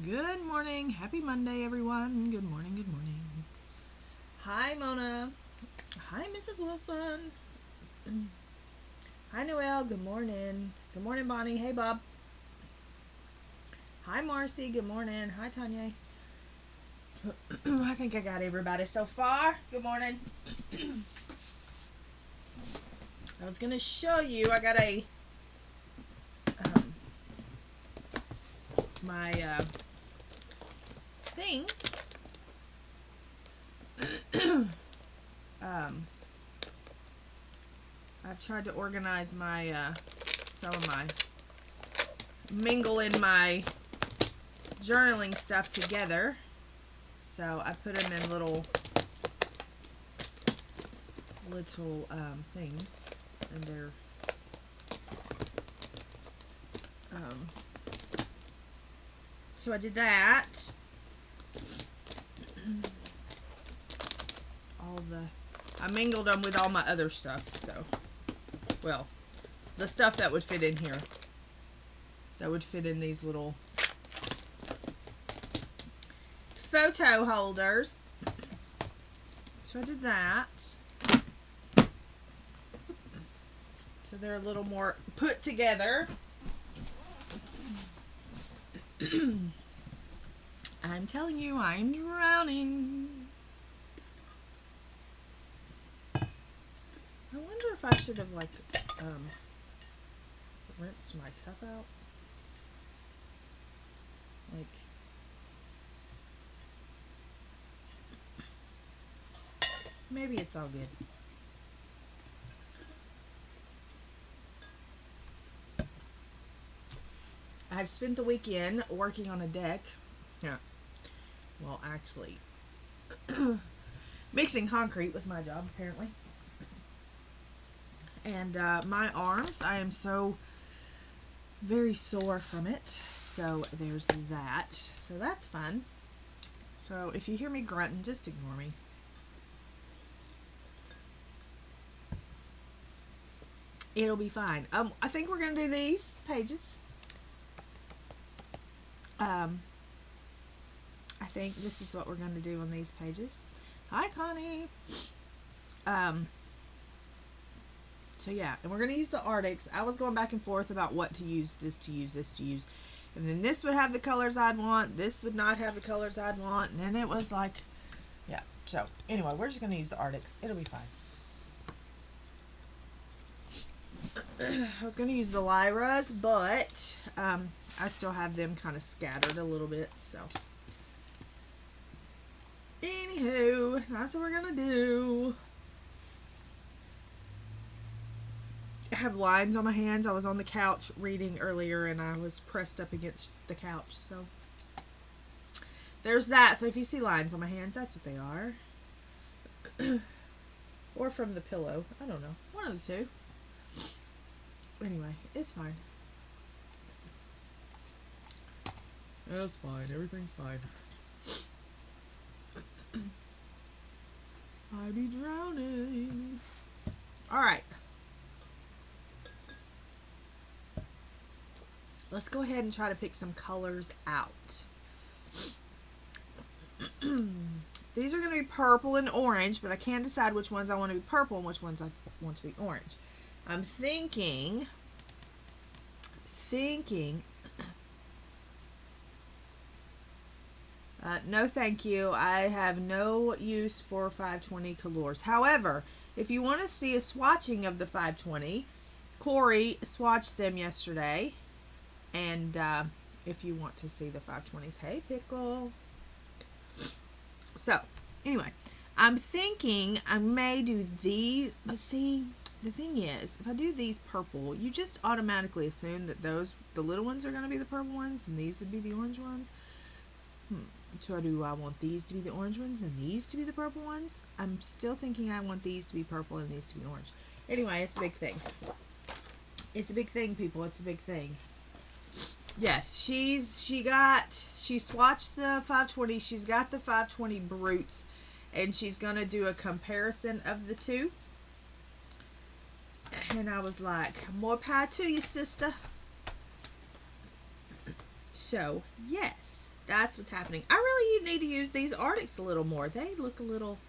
Good morning. Happy Monday, everyone. Good morning. Good morning. Hi, Mona. Hi, Mrs. Wilson. Hi, Noelle. Good morning. Good morning, Bonnie. Hey, Bob. Hi, Marcy. Good morning. Hi, Tanya. I think I got everybody so far. Good morning. I was going to show you, I got a my things. I've tried to organize my some of my mingling my journaling stuff together. So I put them in little things, and they're so I did that. I mingled them with all my other stuff, so, well, the stuff that would fit in here, that would fit in these little photo holders. So I did that. So they're a little more put together. I'm telling you, I'm drowning. I wonder if I should have rinsed my cup out. Maybe it's all good. I've spent the weekend working on a deck. Yeah. Well, actually, mixing concrete was my job, apparently. And my arms, I am so very sore from it. So there's that. So that's fun. So if you hear me grunting, just ignore me. It'll be fine. I think we're going to do these pages. I think this is what we're going to do on these pages. Hi, Connie. So yeah, and we're going to use the Arrtx. I was going back and forth about what to use, this to use, this to use. And then this would have the colors I'd want. This would not have the colors I'd want. And then it was like, yeah. So anyway, we're just going to use the Arrtx. It'll be fine. I was going to use the Lyras, but I still have them kind of scattered a little bit. So anywho, that's what we're going to do. I have lines on my hands. I was on the couch reading earlier and I was pressed up against the couch. So there's that. So if you see lines on my hands, that's what they are. Or from the pillow. I don't know. One of the two. Anyway, it's fine. It's fine. Everything's fine. I be drowning. Alright. Let's go ahead and try to pick some colors out. These are going to be purple and orange, but I can't decide which ones I want to be purple and which ones I want to be orange. I'm thinking, no thank you. I have no use for 520 colors. However, if you want to see a swatching of the 520, Corey swatched them yesterday. And if you want to see the 520s, hey Pickle. So, anyway, I'm thinking I may do these. Let's see. The thing is, if I do these purple, you just automatically assume that the little ones are going to be the purple ones and these would be the orange ones. So do I want these to be the orange ones and these to be the purple ones? I'm still thinking I want these to be purple and these to be orange. Anyway, it's a big thing. It's a big thing, people. It's a big thing. Yes, she swatched the 520. She's got the 520 Brutes, and she's going to do a comparison of the two. And I was like, more power to you, sister. So, yes. That's what's happening. I really need to use these Arrtx a little more. They look a little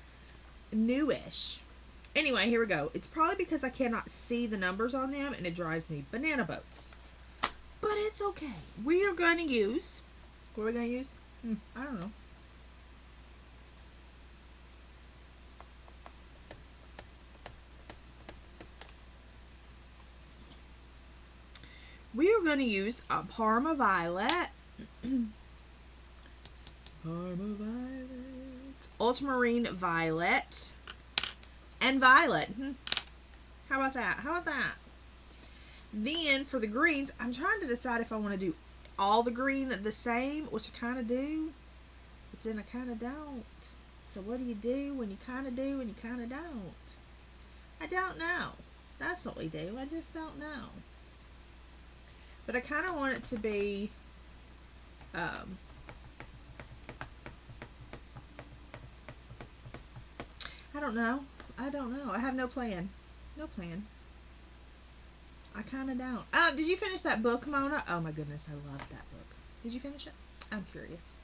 newish. Anyway, here we go. It's probably because I cannot see the numbers on them and it drives me banana boats. But it's okay. We are going to use, what are we going to use? I don't know. We are going to use a Parma Violet. Parma Violet. Ultramarine Violet. And Violet. How about that? How about that? Then for the greens, I'm trying to decide if I want to do all the green the same, which I kind of do, but then I kind of don't. So what do you do when you kind of do and you kind of don't? I don't know. That's what we do. I just don't know. But I kind of want it to be I don't know. I don't know. I have no plan. No plan. I kind of don't. Did you finish that book, Mona? Oh my goodness, I love that book. Did you finish it? I'm curious.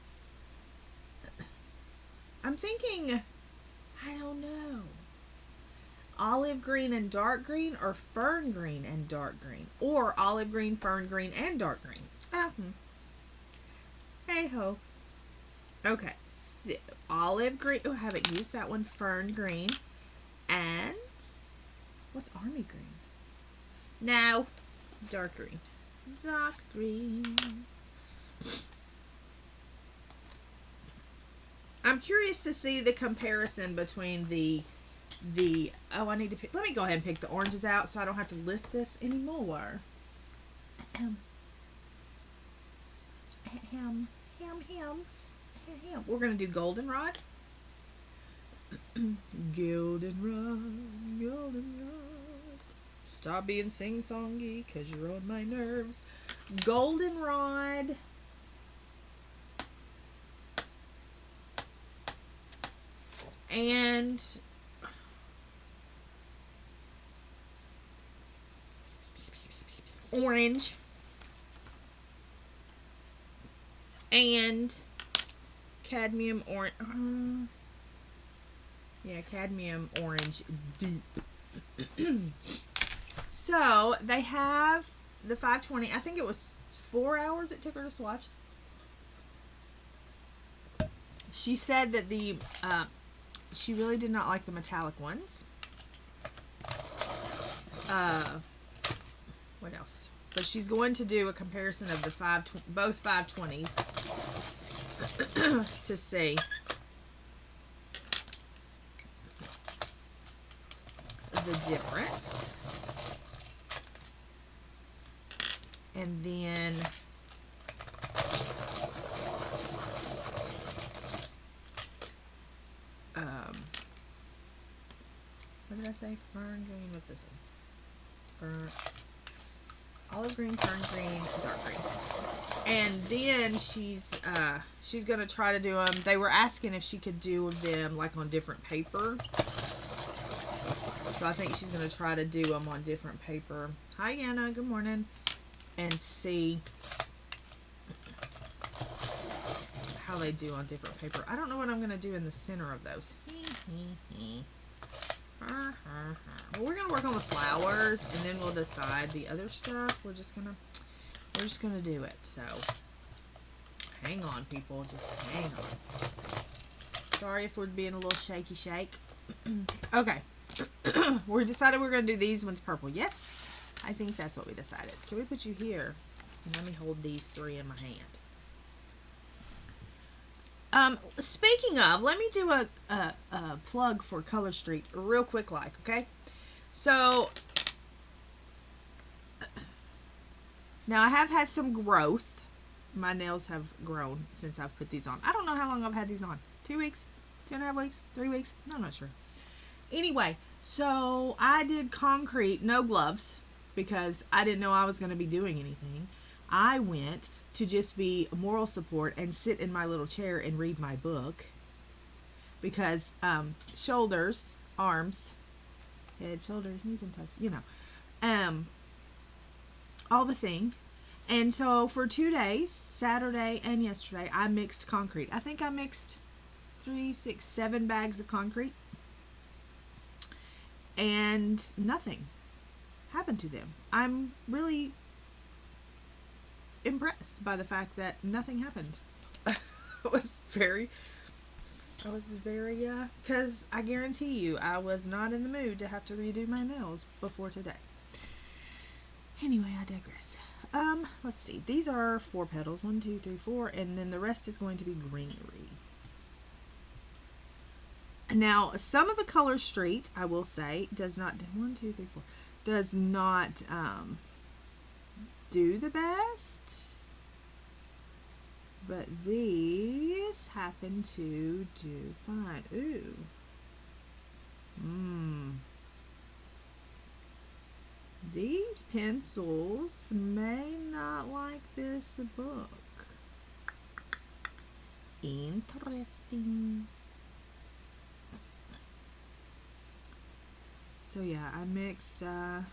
I'm thinking, I don't know. Olive green and dark green, or fern green and dark green, or olive green, fern green, and dark green. Hey ho. Okay, so olive green. Oh, I haven't used that one. Fern green, and what's army green? No, dark green. Dark green. I'm curious to see the comparison between the oh, I need to pick, let me go ahead and pick the oranges out so I don't have to lift this anymore. We're going to do goldenrod. Goldenrod. Stop being sing-songy because you're on my nerves. Goldenrod. And orange. And cadmium orange. Yeah, cadmium orange deep. So they have the 520. I think it was 4 hours it took her to swatch. She said that the she really did not like the metallic ones. What else? But she's going to do a comparison of the both 520s to see the difference. And then what did I say? Fern green. What's this one? Fern, olive green, fern green, dark green. And then she's gonna try to do them. They were asking if she could do them like on different paper. So I think she's gonna try to do them on different paper. Hi, Hanna. Good morning. And see how they do on different paper. I don't know what I'm gonna do in the center of those. Well, we're gonna work on the flowers and then we'll decide the other stuff. We're just gonna do it. So hang on, people, just hang on. Sorry if we're being a little shaky shake. Okay. We decided we're gonna do these ones purple. Yes, I think that's what we decided. Can we put you here? And let me hold these three in my hand. Speaking of, let me do a plug for Color Street real quick like, okay? So, now I have had some growth. My nails have grown since I've put these on. I don't know how long I've had these on. 2 weeks? 2.5 weeks? 3 weeks? I'm not sure. Anyway, so I did concrete, no gloves, because I didn't know I was going to be doing anything. I went to just be moral support and sit in my little chair and read my book because shoulders, arms, head, shoulders, knees and toes, you know, all the thing. And so for 2 days, Saturday and yesterday, I mixed concrete. I think I mixed 3, 6, 7 bags of concrete, and nothing happened to them. I'm really impressed by the fact that nothing happened. I was very, because I guarantee you, I was not in the mood to have to redo my nails before today. Anyway, I digress. Let's see. These are 4 petals. 1, 2, 3, 4, and then the rest is going to be greenery. Now, some of the color street, I will say, does not, 1, 2, 3, 4, does not do the best, but these happen to do fine. Ooh. These pencils may not like this book. Interesting. So yeah, I mixed, and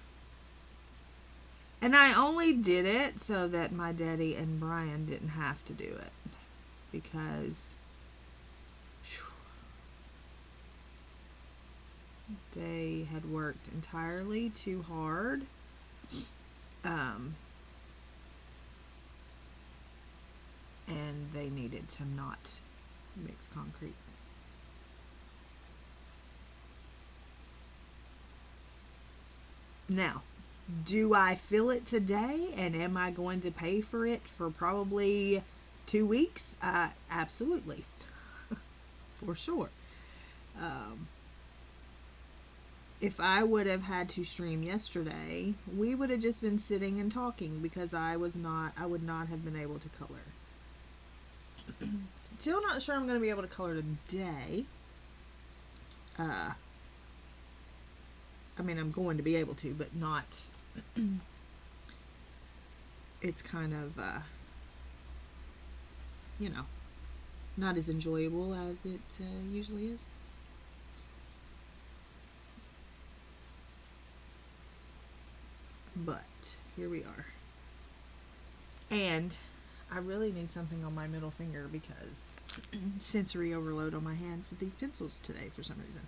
I only did it so that my daddy and Brian didn't have to do it, because they had worked entirely too hard. And they needed to not mix concrete. Now, do I feel it today, and am I going to pay for it for probably 2 weeks? Absolutely. For sure. If I would have had to stream yesterday, we would have just been sitting and talking, because I would not have been able to color. Still not sure I'm going to be able to color today. I mean, I'm going to be able to, but not. It's kind of, not as enjoyable as it usually is. But here we are. And I really need something on my middle finger, because sensory overload on my hands with these pencils today for some reason.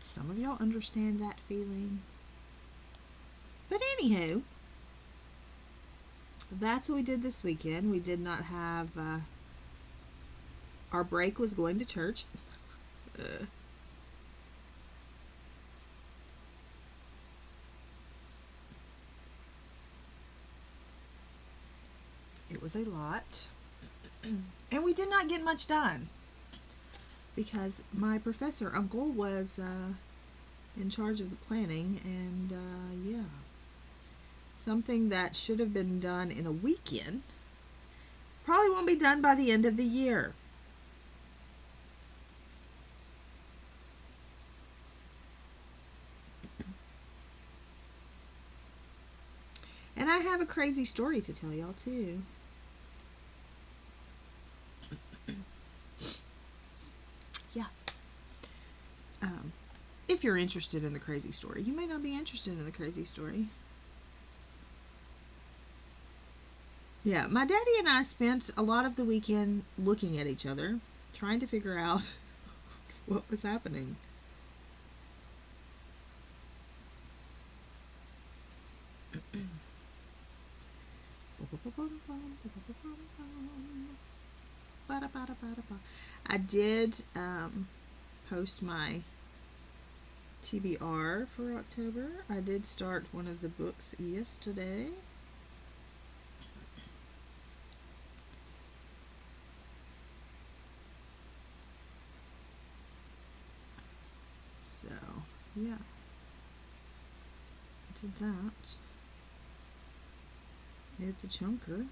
Some of y'all understand that feeling. But anywho, that's what we did this weekend. We did not have, our break was going to church. It was a lot. And we did not get much done, because my professor uncle was in charge of the planning, and yeah, something that should have been done in a weekend probably won't be done by the end of the year. And I have a crazy story to tell y'all too. Yeah. If you're interested in the crazy story, you may not be interested in the crazy story. Yeah, my daddy and I spent a lot of the weekend looking at each other, trying to figure out what was happening. I did post my TBR for October. I did start one of the books yesterday. So, yeah. Did that. It's a chunker.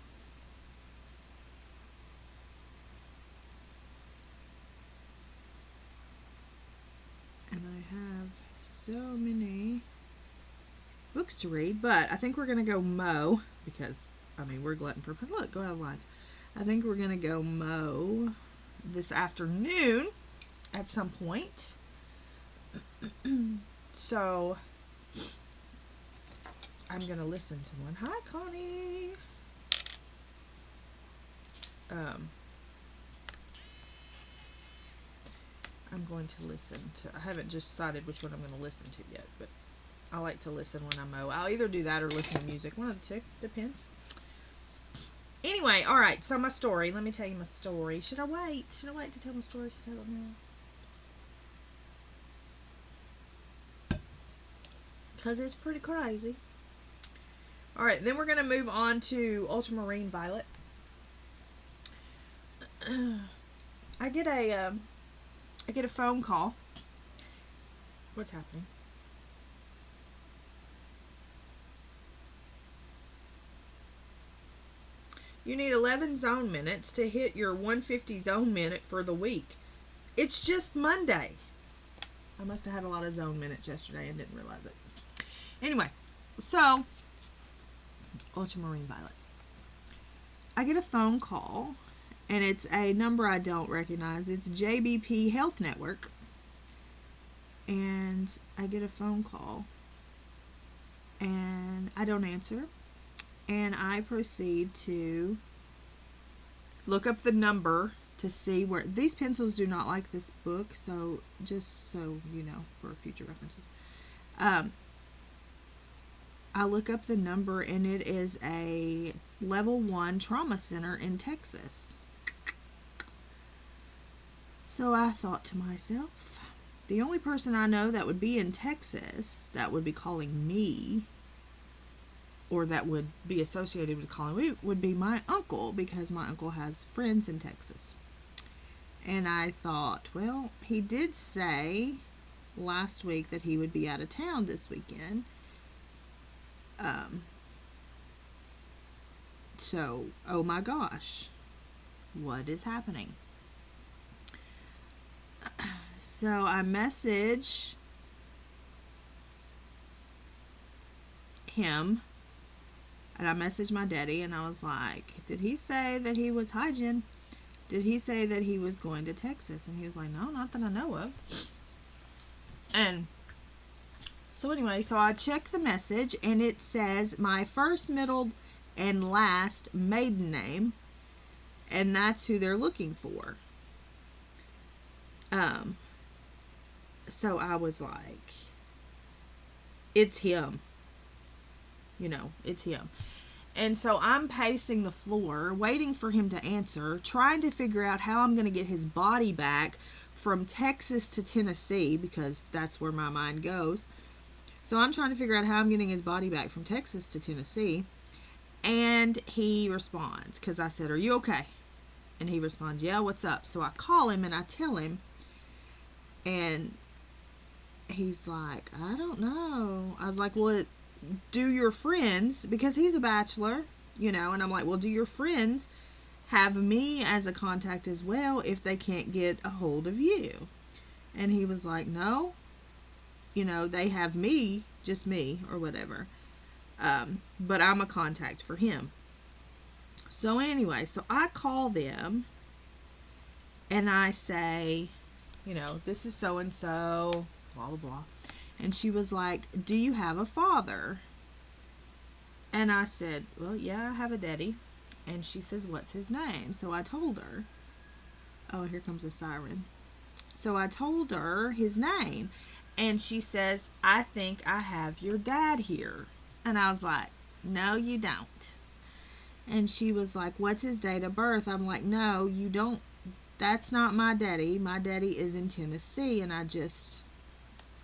And I have so many books to read, but I think we're going to go mow, because, I mean, we're glutton for fun. Look, go out of lines. I think we're going to go mow this afternoon, at some point. So I'm going to listen to one. Hi, Connie. I'm going to listen to, I haven't just decided which one I'm going to listen to yet, but I like to listen when I mow. I'll either do that or listen to music. One of the two, depends. Anyway, all right, so my story. Let me tell you my story. Should I wait? Should I wait to tell my story? Because it's pretty crazy. All right, then we're going to move on to Ultramarine Violet. I get a phone call. What's happening? You need 11 zone minutes to hit your 150 zone minute for the week. It's just Monday. I must have had a lot of zone minutes yesterday and didn't realize it. Anyway, so Ultramarine Violet. I get a phone call, and it's a number I don't recognize. It's JBP Health Network. And I get a phone call, and I don't answer. And I proceed to look up the number to see where, these pencils do not like this book, so just so you know, for future references. I look up the number, and it is a level 1 trauma center in Texas. So I thought to myself, the only person I know that would be in Texas that would be calling me, or that would be associated with calling me, would be my uncle, because my uncle has friends in Texas. And I thought, well, he did say last week that he would be out of town this weekend. So, oh my gosh, what is happening? So I message him, and I messaged my daddy, and I was like, did he say that he was hygiene? Did he say that he was going to Texas? And he was like, no, not that I know of. And so anyway, so I check the message, and it says my first, middle, and last maiden name, and that's who they're looking for. So I was like, it's him. You know, it's him. And so I'm pacing the floor, waiting for him to answer, trying to figure out how I'm going to get his body back from Texas to Tennessee, because that's where my mind goes. So I'm trying to figure out how I'm getting his body back from Texas to Tennessee. And he responds, because I said, are you okay? And he responds, yeah, what's up? So I call him and I tell him, and he's like, I don't know. I was like, well, do your friends, because he's a bachelor, you know, and I'm like, well, do your friends have me as a contact as well if they can't get a hold of you? And he was like, no, you know, they have me, just me, or whatever. But I'm a contact for him. So anyway, so I call them, and I say, you know, this is so-and-so, blah, blah, blah. And she was like, do you have a father? And I said, well, yeah, I have a daddy. And she says, what's his name? So I told her. Oh, here comes a siren. So I told her his name. And she says, I think I have your dad here. And I was like, no, you don't. And she was like, what's his date of birth? I'm like, no, you don't. That's not my daddy. My daddy is in Tennessee, and I just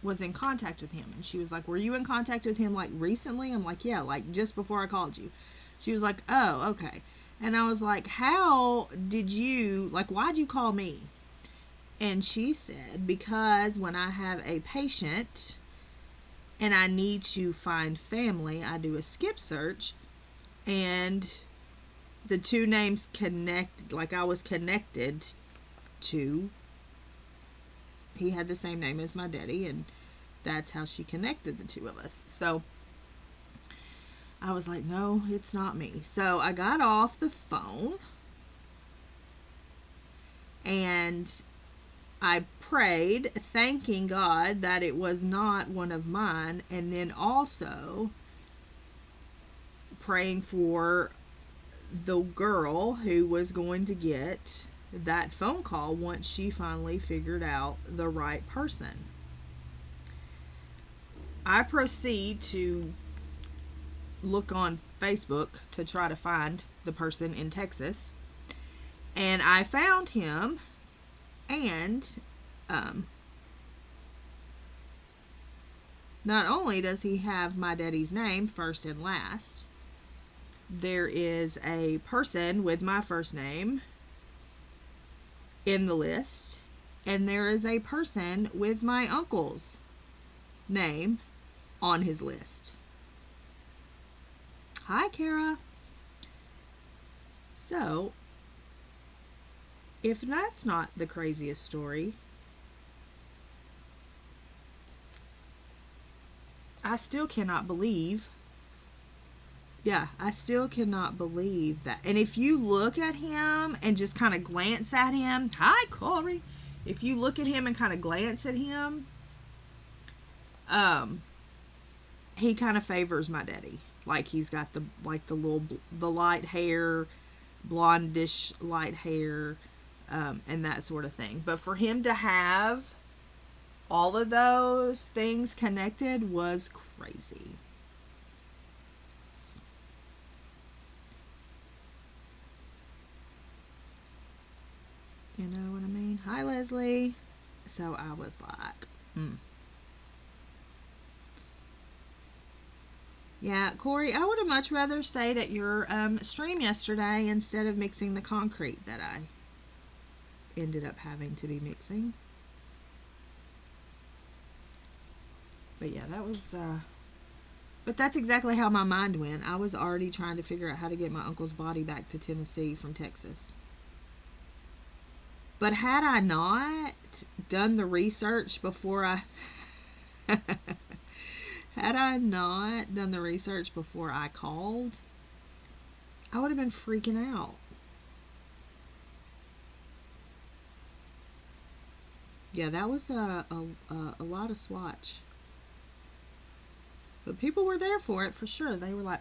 was in contact with him. And she was like, were you in contact with him like recently? I'm like, yeah, like just before I called you. She was like, oh, okay. And I was like, how did you, like, why'd you call me? And she said, because when I have a patient and I need to find family, I do a skip search, and the two names connect, like I was connected to, he had the same name as my daddy, and that's how she connected the two of us. So I was like, no, it's not me. So I got off the phone, and I prayed, thanking God that it was not one of mine, and then also praying for the girl who was going to get that phone call once she finally figured out the right person. I proceed to look on Facebook to try to find the person in Texas, and I found him, and not only does he have my daddy's name first and last, there is a person with my first name in the list, and there is a person with my uncle's name on his list. Hi, Kara. So, if that's not the craziest story, I still cannot believe. Yeah, I still cannot believe that. And if you look at him and just kind of glance at him, hi, Corey. If you look at him and kind of glance at him, he kind of favors my daddy. Like he's got the light hair, blondish light hair, and that sort of thing. But for him to have all of those things connected was crazy. You know what I mean? Hi, Leslie. So I was like, Yeah, Corey, I would have much rather stayed at your stream yesterday instead of mixing the concrete that I ended up having to be mixing. But yeah, that was, but that's exactly how my mind went. I was already trying to figure out how to get my uncle's body back to Tennessee from Texas. But had I not done the research before I had I not done the research before I called, I would have been freaking out. Yeah, that was a lot of swatch. But people were there for it for sure. They were like,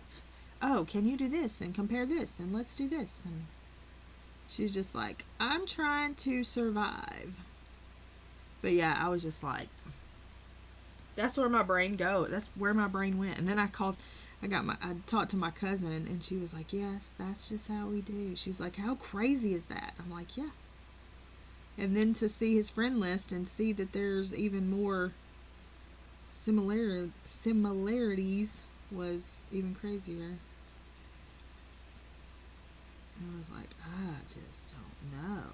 oh, can you do this and compare this and let's do this. And she's just like, I'm trying to survive. But yeah, I was just like, that's where my brain goes. That's where my brain went. And then I talked to my cousin, and she was like, yes, that's just how we do. She's like, how crazy is that? I'm like, yeah. And then to see his friend list and see that there's even more similarities was even crazier. And I was like, I just don't know.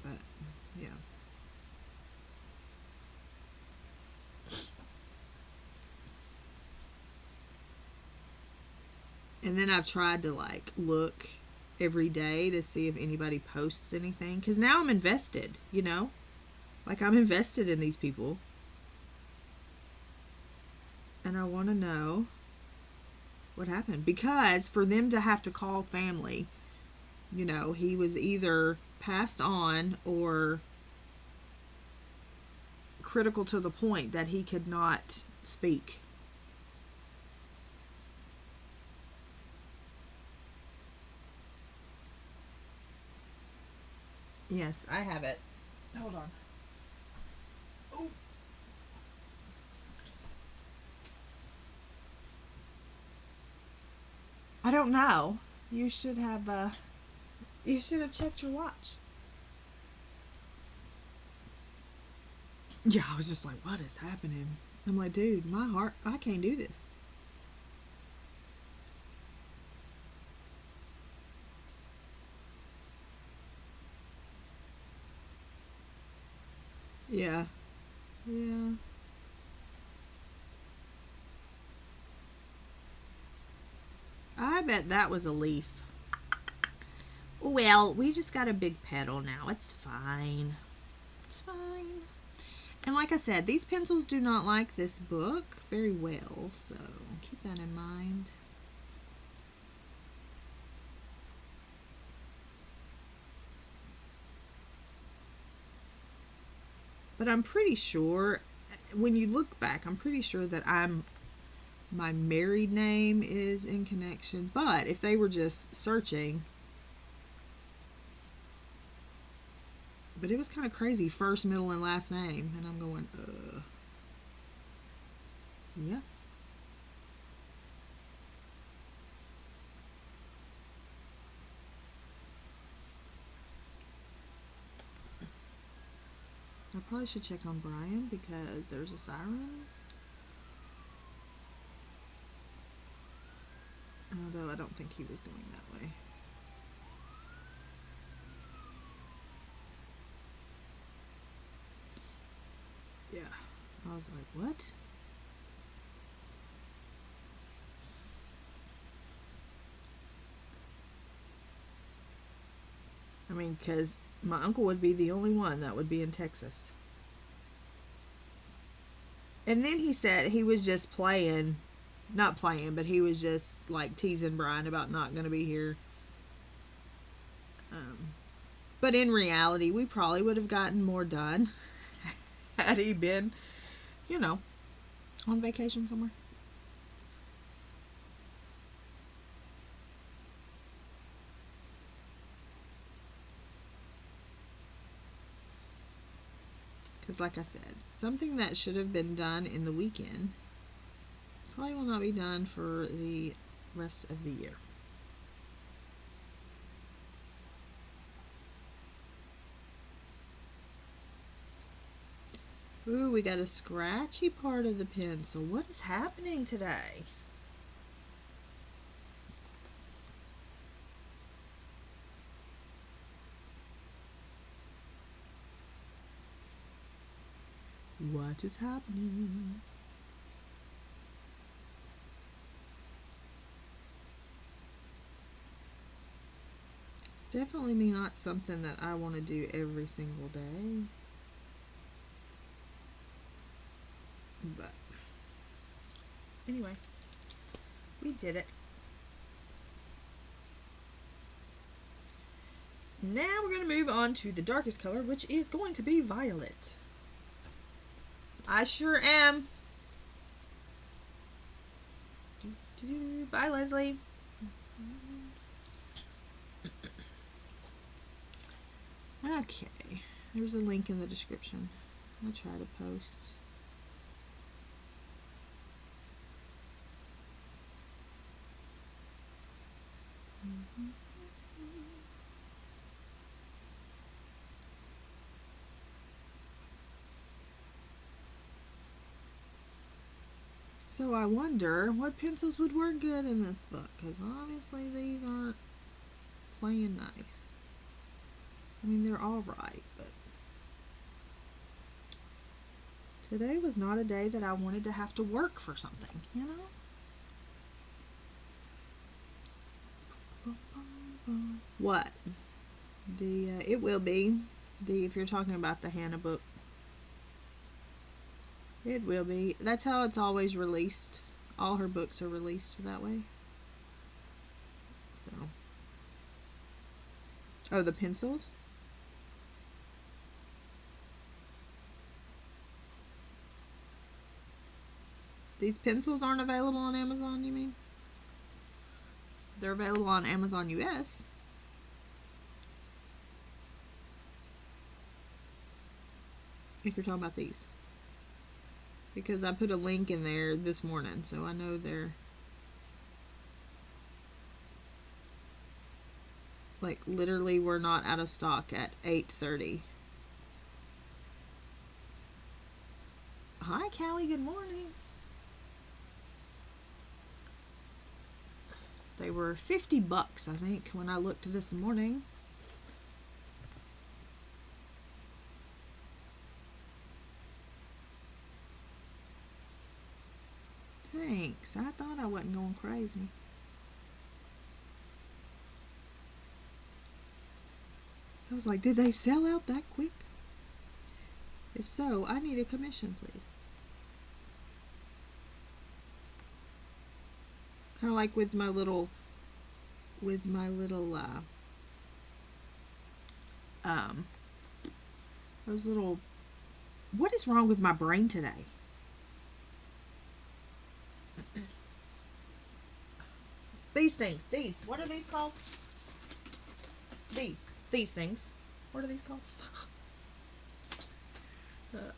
But, yeah. And then I've tried to look every day to see if anybody posts anything, because now I'm invested, you know, I'm invested in these people, and I want to know what happened, because for them to have to call family, you know, he was either passed on or critical to the point that he could not speak. Yes, I have it. Hold on. Ooh. I don't know. You should have checked your watch. Yeah, I was just like, what is happening? I'm like, dude, my heart, I can't do this. Yeah. Yeah. I bet that was a leaf. Well, we just got a big petal now. It's fine. It's fine. And like I said, these pencils do not like this book very well, so keep that in mind. But I'm pretty sure, when you look back, I'm pretty sure that my married name is in connection. But if they were just searching, but it was kind of crazy, first, middle, and last name, and I'm going, yeah. I probably should check on Brian because there's a siren. Although I don't think he was going that way. Yeah. I was like, what? I mean, because my uncle would be the only one that would be in Texas. And then he said he was just playing, not playing, but he was just like teasing Brian about not going to be here. But in reality, we probably would have gotten more done had he been, you know, on vacation somewhere. Because, like I said, something that should have been done in the weekend probably will not be done for the rest of the year. Ooh, we got a scratchy part of the pencil. What is happening today? What is happening? It's definitely not something that I want to do every single day. But anyway, we did it. Now we're going to move on to the darkest color, which is going to be violet. I sure am. Bye, Leslie. Okay, there's a link in the description. I'll try to post. So I wonder what pencils would work good in this book, because obviously these aren't playing nice. I mean, they're all right, but today was not a day that I wanted to have to work for something, you know? What? It will be. If you're talking about the Hanna book. It will be. That's how it's always released. All her books are released that way. So. Oh, the pencils? These pencils aren't available on Amazon, you mean? They're available on Amazon US. If you're talking about these. Because I put a link in there this morning, so I know they're like literally we're not out of stock at 8:30. Hi, Callie. Good morning. They were $50, I think, when I looked this morning. Thanks. I thought I wasn't going crazy. I was like, did they sell out that quick? If so, I need a commission, please. Kind of like with my little, um, those little, what is wrong with my brain today? These things, what are these called? These things. What are these called?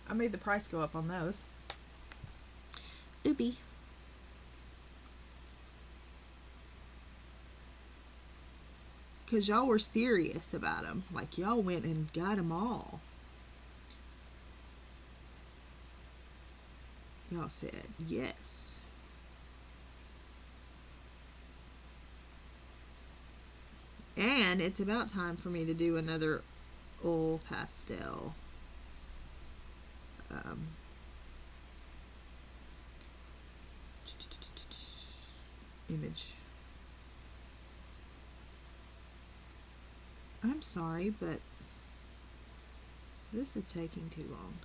I made the price go up on those. Oopie. Because y'all were serious about them. Like, y'all went and got them all. Y'all said yes. And it's about time for me to do another oil pastel. Image. I'm sorry, but this is taking too long.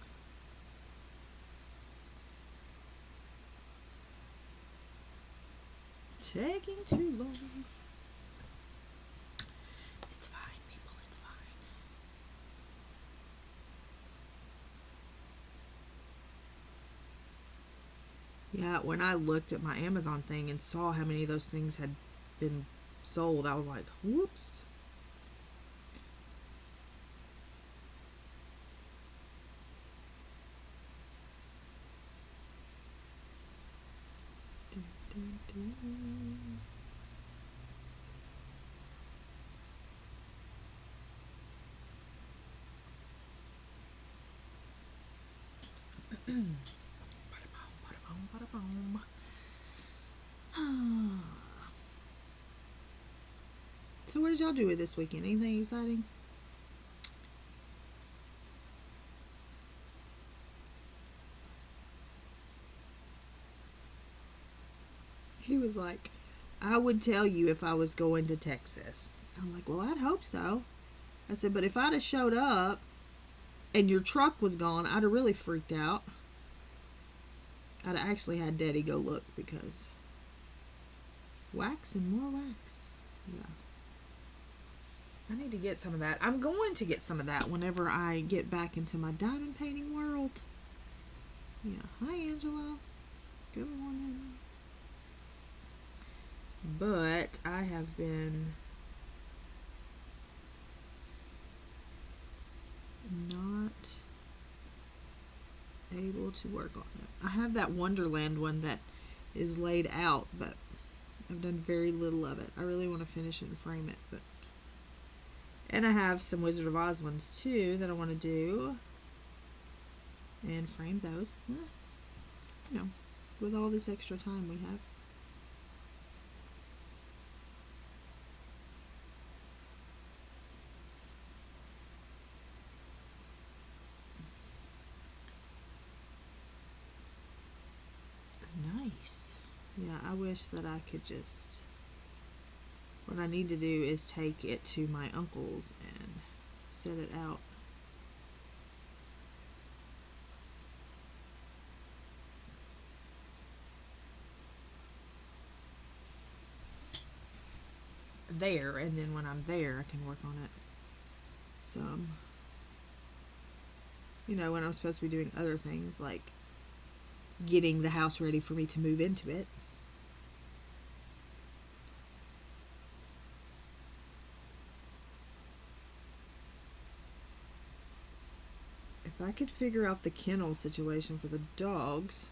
Taking too long. It's fine, people, it's fine. Yeah, when I looked at my Amazon thing and saw how many of those things had been sold, I was like, whoops. So what did y'all do with this weekend? Anything exciting? He was like, I would tell you if I was going to Texas. I was like, well, I'd hope so. I said, but if I'd have showed up and your truck was gone, I'd have really freaked out. I'd have actually had Daddy go look because wax and more wax. Yeah. I need to get some of that. I'm going to get some of that whenever I get back into my diamond painting world. Yeah. Hi, Angela. Good morning. But I have been not able to work on it. I have that Wonderland one that is laid out, but I've done very little of it. I really want to finish it and frame it, but and I have some Wizard of Oz ones too that I want to do and frame those. You know, with all this extra time we have. Nice. Yeah, I wish that I could just... What I need to do is take it to my uncle's and set it out. There, and then when I'm there, I can work on it some. You know, when I'm supposed to be doing other things like getting the house ready for me to move into it. If I could figure out the kennel situation for the dogs.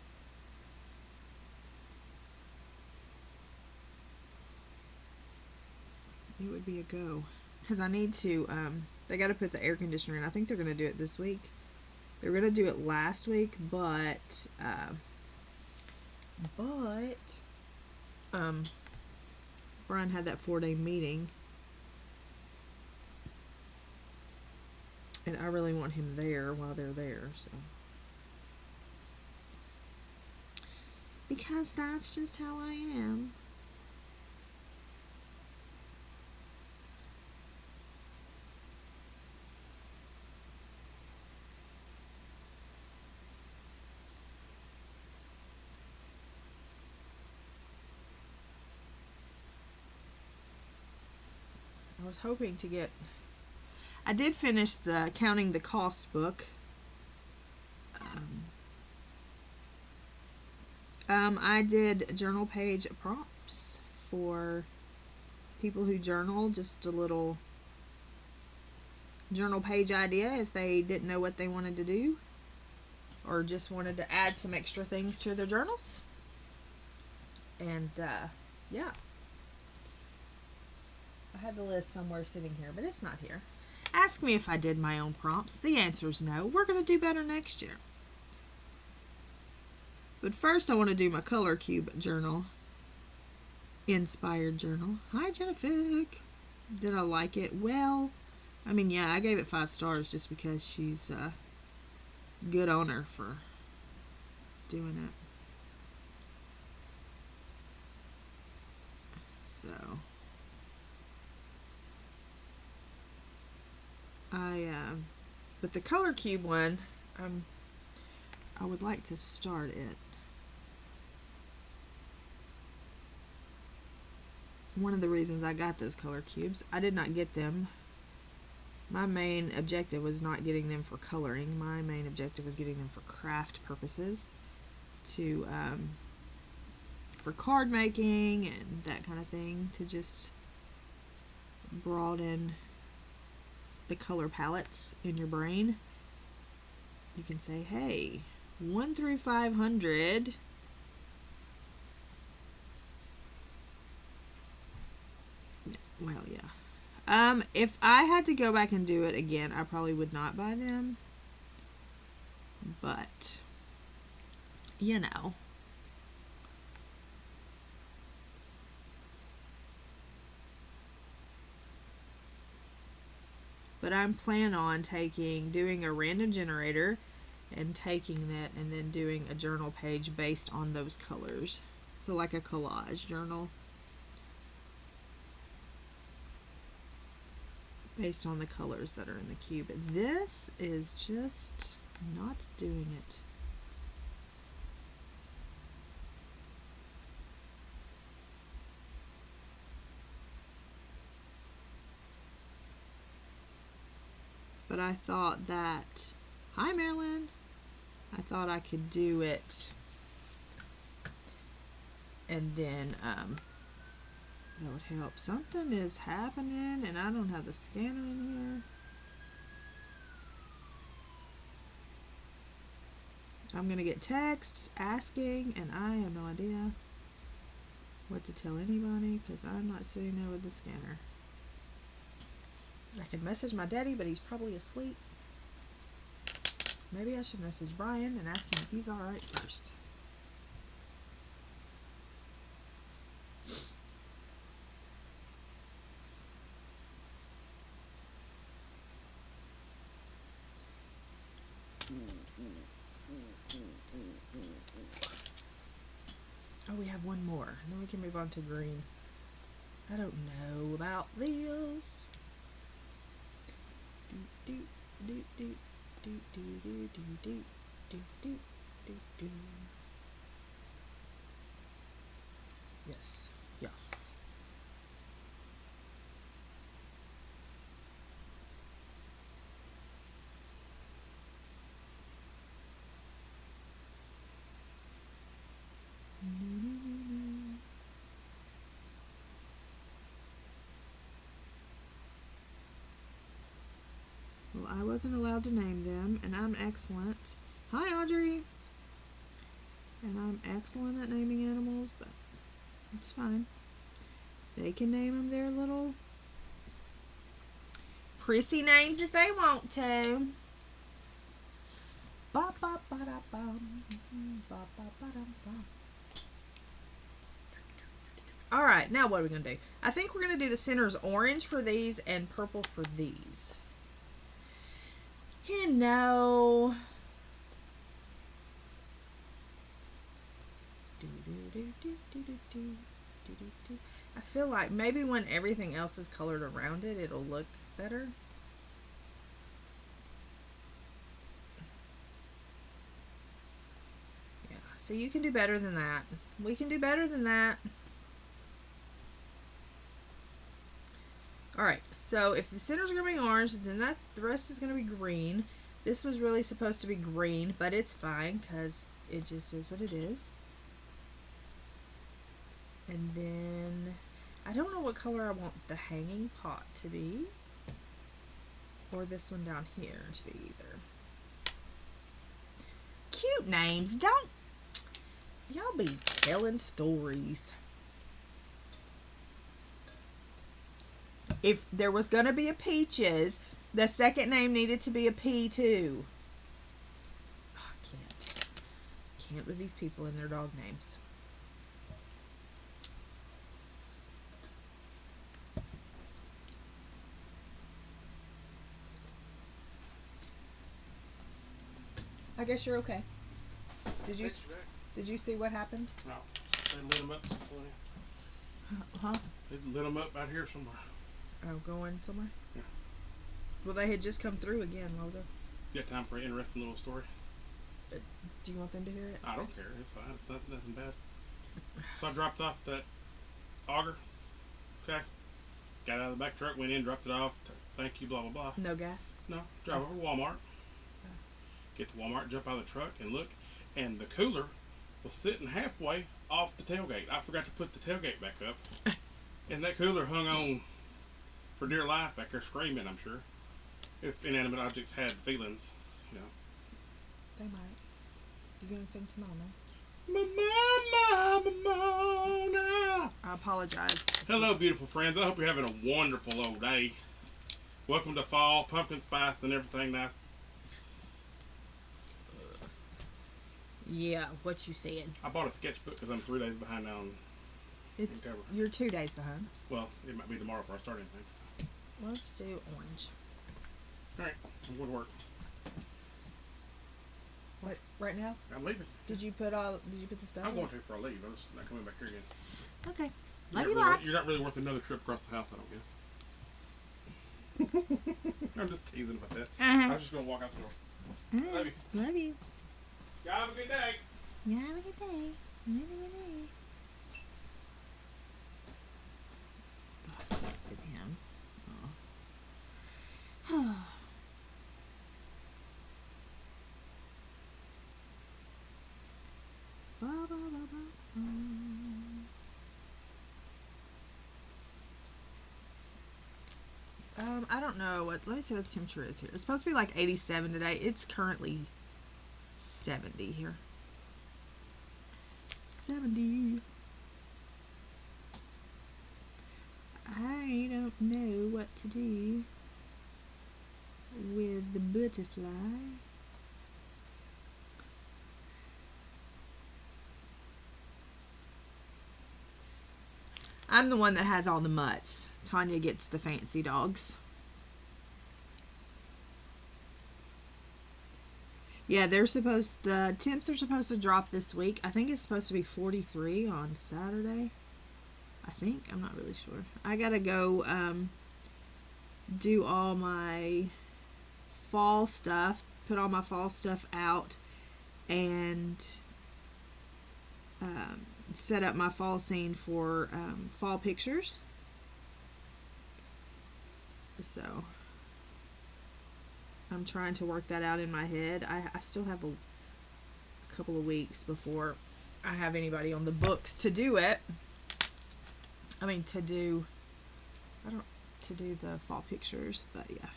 It would be a go. Because I need to, they got to put the air conditioner in. I think they're going to do it this week. They were going to do it last week, but Brian had that 4-day meeting. And I really want him there while they're there, so. Because that's just how I am. I was hoping to get... I did finish the Counting the Cost book. I did journal page prompts for people who journal, just a little journal page idea if they didn't know what they wanted to do or just wanted to add some extra things to their journals. And yeah, I had the list somewhere sitting here, but it's not here. Ask me if I did my own prompts. The answer is no. We're going to do better next year. But first I want to do my color cube journal. Inspired journal. Hi, Jennifer. Did I like it? Well, I mean, yeah, I gave it 5 stars just because she's a good owner for doing it. So, but the color cube one, I would like to start it. One of the reasons I got those color cubes, I did not get them. My main objective was not getting them for coloring. My main objective was getting them for craft purposes, to for card making and that kind of thing, to just broaden the color palettes in your brain. You can say, hey, 1 through 500. Well, yeah. If I had to go back and do it again, I probably would not buy them. But, you know. But I'm planning on doing a random generator and taking that and then doing a journal page based on those colors. So like a collage journal. Based on the colors that are in the cube. This is just not doing it. But I thought that, hi Marilyn, I thought I could do it and then that would help. Something is happening and I don't have the scanner in here. I'm going to get texts asking and I have no idea what to tell anybody because I'm not sitting there with the scanner. I could message my daddy, but he's probably asleep. Maybe I should message Brian and ask him if he's alright first. Oh, we have one more, and then we can move on to green. I don't know about this. Yes, yes. Well, I wasn't allowed to name them, and I'm excellent. Hi, Audrey! And I'm excellent at naming animals, but it's fine. They can name them their little prissy names if they want to. Ba ba ba da bum, ba ba ba dum bum. Alright, now what are we going to do? I think we're going to do the centers orange for these and purple for these. You know. I feel like maybe when everything else is colored around it, it'll look better. Yeah, so you can do better than that. We can do better than that. Alright, So if the centers are going to be orange, then the rest is going to be green. This was really supposed to be green, but it's fine because it just is what it is. And then I don't know what color I want the hanging pot to be, or this one down here to be either. Cute names. Don't y'all be telling stories. If there was going to be a Peaches, the second name needed to be a P too. Oh, I can't with these people and their dog names. I guess you're okay. Did you see what happened? No, they lit them up. Huh? They lit them up out here somewhere. Oh, going somewhere? Yeah. Well, they had just come through again a while ago. You got time for an interesting little story? Do you want them to hear it? I don't care. It's fine. It's nothing bad. So I dropped off that auger. Okay. Got out of the back truck, went in, dropped it off. Thank you, blah, blah, blah. No gas? No. Drive over to Walmart. Get to Walmart, jump out of the truck, and look. And the cooler was sitting halfway off the tailgate. I forgot to put the tailgate back up. And that cooler hung on for dear life back there screaming, I'm sure. If inanimate objects had feelings, you know. They might. You gonna sing to Mama? Mama. I apologize. Hello, beautiful friends. I hope you're having a wonderful old day. Welcome to fall, pumpkin spice, and everything nice. Yeah, what you said. I bought a sketchbook because I'm 3 days behind now. You're 2 days behind. Well, it might be tomorrow before I start anything. So. Let's do orange. All right, I'm going to work. What? Right now? I'm leaving. Did you put the stuff? I'm going to before I leave. I'm just not coming back here again. Okay. You're not really worth another trip across the house, I don't guess. I'm just teasing about that. I was just going to walk out the door. Love you. Love you. Y'all have a good day. Yeah, have a good day. With him. Oh. I don't know what. Let me see what the temperature is here. It's supposed to be like 87 today. It's currently 70 here. 70. I don't know what to do with the butterfly. I'm the one that has all the mutts. Tanya gets the fancy dogs. Yeah, the temps are supposed to drop this week. I think it's supposed to be 43 on Saturday. I think. I'm not really sure. I gotta go do all my fall stuff, put all my fall stuff out, and set up my fall scene for fall pictures. So I'm trying to work that out in my head. I still have a couple of weeks before I have anybody on the books to do it. I mean, to do the fall pictures, but yeah.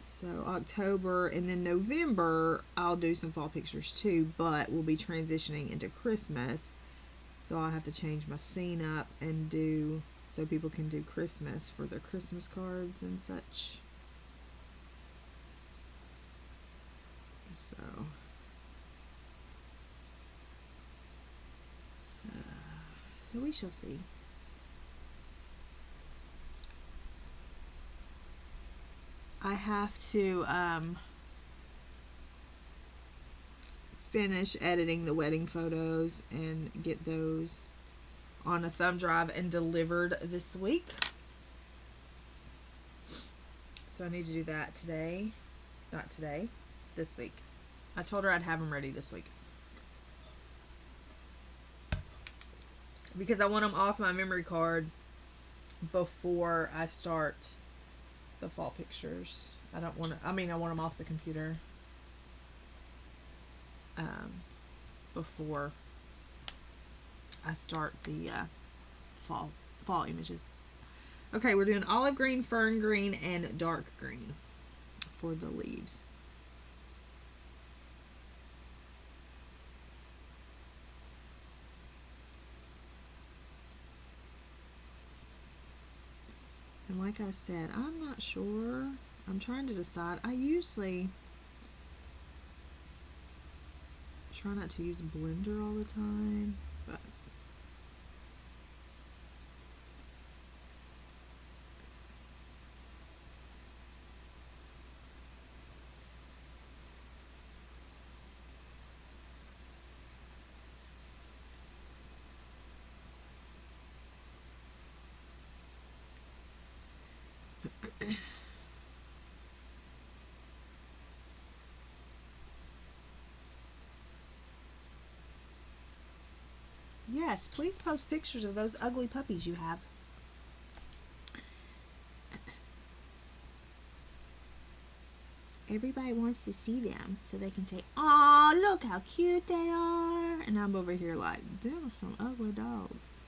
So October and then November, I'll do some fall pictures too, but we'll be transitioning into Christmas. So I'll have to change my scene up and do so people can do Christmas for their Christmas cards and such. So we shall see. I have to finish editing the wedding photos and get those on a thumb drive and delivered this week. So I need to do that today. Not today, this week. I told her I'd have them ready this week. because I want them off my memory card before I start the fall pictures. I don't want to, I mean, I want them off the computer before I start the fall images. Okay, we're doing olive green, fern green, and dark green for the leaves. And like I said, I'm not sure. I'm trying to decide. I usually try not to use a blender all the time, but yes, please post pictures of those ugly puppies you have. Everybody wants to see them so they can say, "Aw, look how cute they are." And I'm over here like, them are some ugly dogs.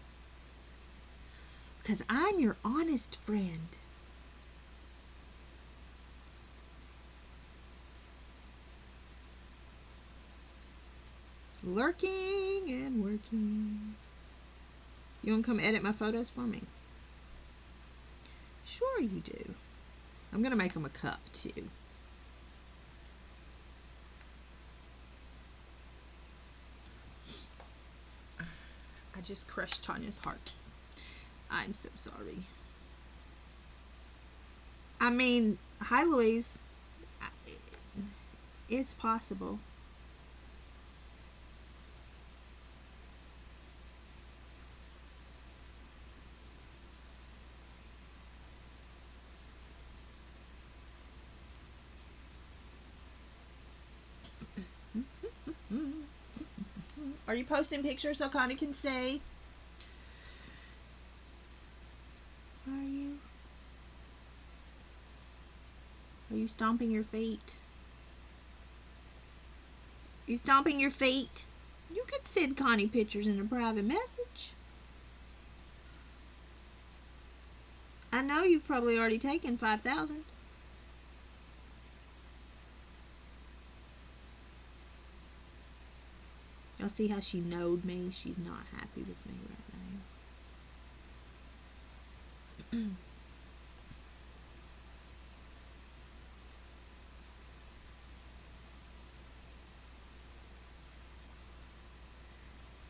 Because I'm your honest friend. Lurking and working. You want to come edit my photos for me? Sure you do. I'm going to make them a cup too. I just crushed Tanya's heart. I'm so sorry. I mean, hi Louise. It's possible. Are you posting pictures so Connie can say? Are you? Are you stomping your feet? You stomping your feet? You could send Connie pictures in a private message. I know you've probably already taken 5,000. Y'all see how she knowed me? She's not happy with me right now.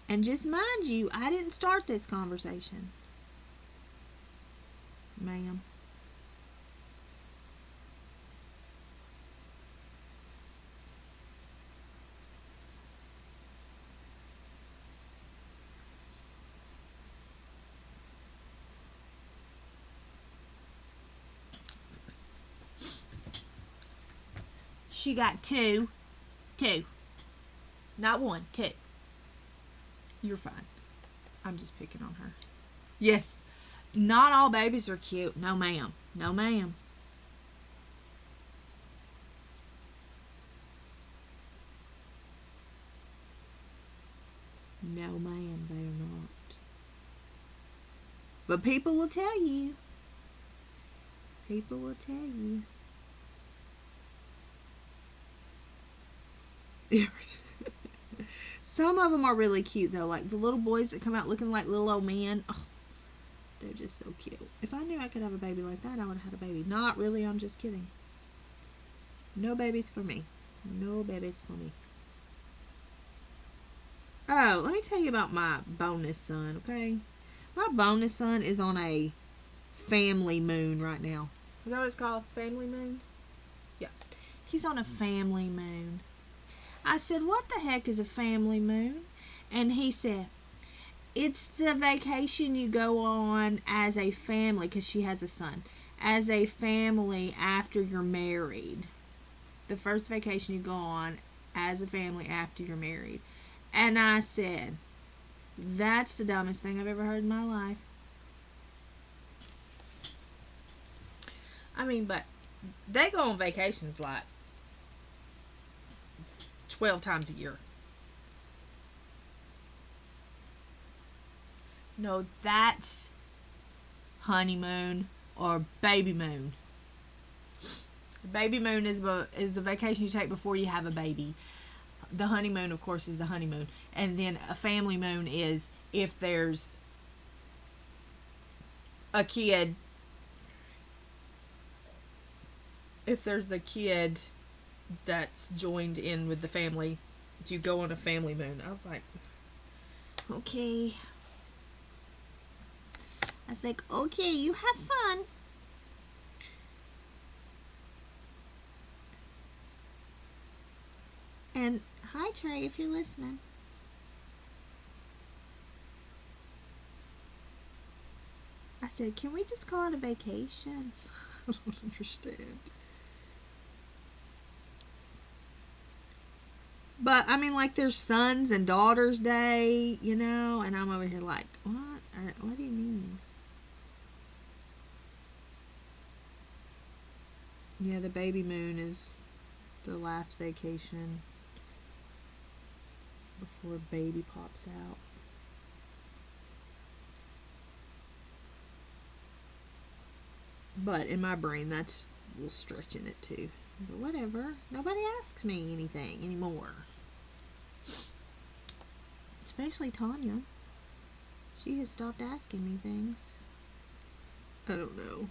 And just mind you, I didn't start this conversation. Ma'am. She got two. Not one, two. You're fine. I'm just picking on her. Yes. Not all babies are cute. No, ma'am. No, ma'am. No, ma'am, they are not. But people will tell you. People will tell you. Some of them are really cute though, like the little boys that come out looking like little old men. Oh, they're just so cute. If I knew I could have a baby like that, I would have had a baby. Not really, I'm just kidding. No babies for me. No babies for me. Oh, let me tell you about my bonus son, okay? My bonus son is on a family moon right now. Is that what it's called? Family moon? Yeah. He's on a family moon. I said, what the heck is a family moon? And he said, it's the vacation you go on as a family, because she has a son, as a family after you're married. The first vacation you go on as a family after you're married. And I said, That's the dumbest thing I've ever heard in my life. I mean, but they go on vacations like 12 times a year. No, that's honeymoon or baby moon. Baby moon is the vacation you take before you have a baby. The honeymoon, of course, is the honeymoon. And then a family moon is if there's a kid. If there's a kid that's joined in with the family, you go on a family moon. I was like, okay. I was like, okay, you have fun. And hi, Trey, if you're listening. I said, can we just call it a vacation? I don't understand. But, I mean, like, there's Sons and Daughters Day, you know, and I'm over here like, what? What do you mean? Yeah, the baby moon is the last vacation before baby pops out. But in my brain, that's a little stretching it too. But whatever. Nobody asks me anything anymore. Especially Tanya. She has stopped asking me things. I don't know.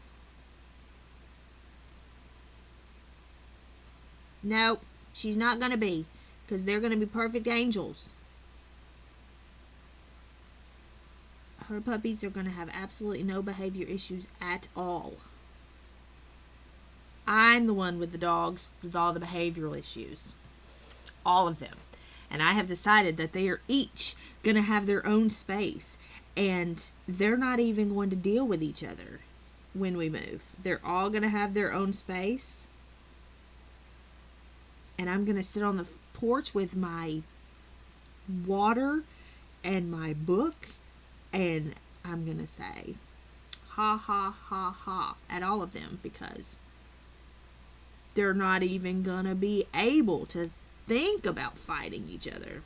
Nope. She's not going to be. Because they're going to be perfect angels. Her puppies are going to have absolutely no behavior issues at all. I'm the one with the dogs with all the behavioral issues. All of them. And I have decided that they are each going to have their own space. And they're not even going to deal with each other when we move. They're all going to have their own space. And I'm going to sit on the porch with my water and my book. And I'm going to say, ha, ha, ha, ha, at all of them. Because they're not even going to be able to think about fighting each other.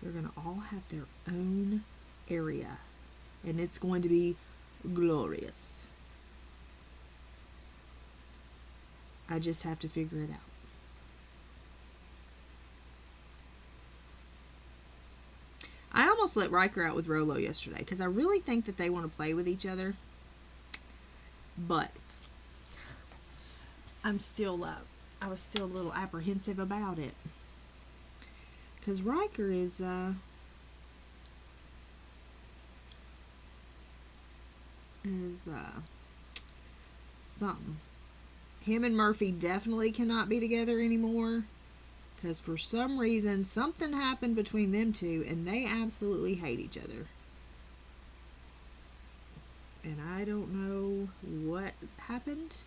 They're going to all have their own area. And it's going to be glorious. I just have to figure it out. I almost let Riker out with Rolo yesterday because I really think that they want to play with each other. But I was still a little apprehensive about it. Because Riker is something. Him and Murphy definitely cannot be together anymore. Because for some reason, something happened between them two, and they absolutely hate each other. And I don't know what happened.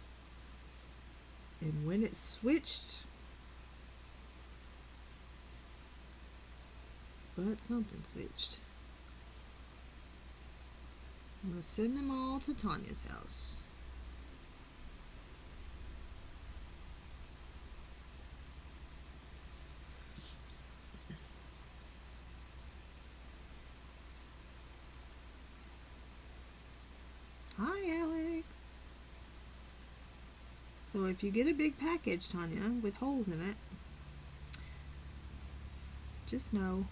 And when it switched. But something switched. I'm going to send them all to Tanya's house. Hi, Alex. So if you get a big package, Tanya, with holes in it, just know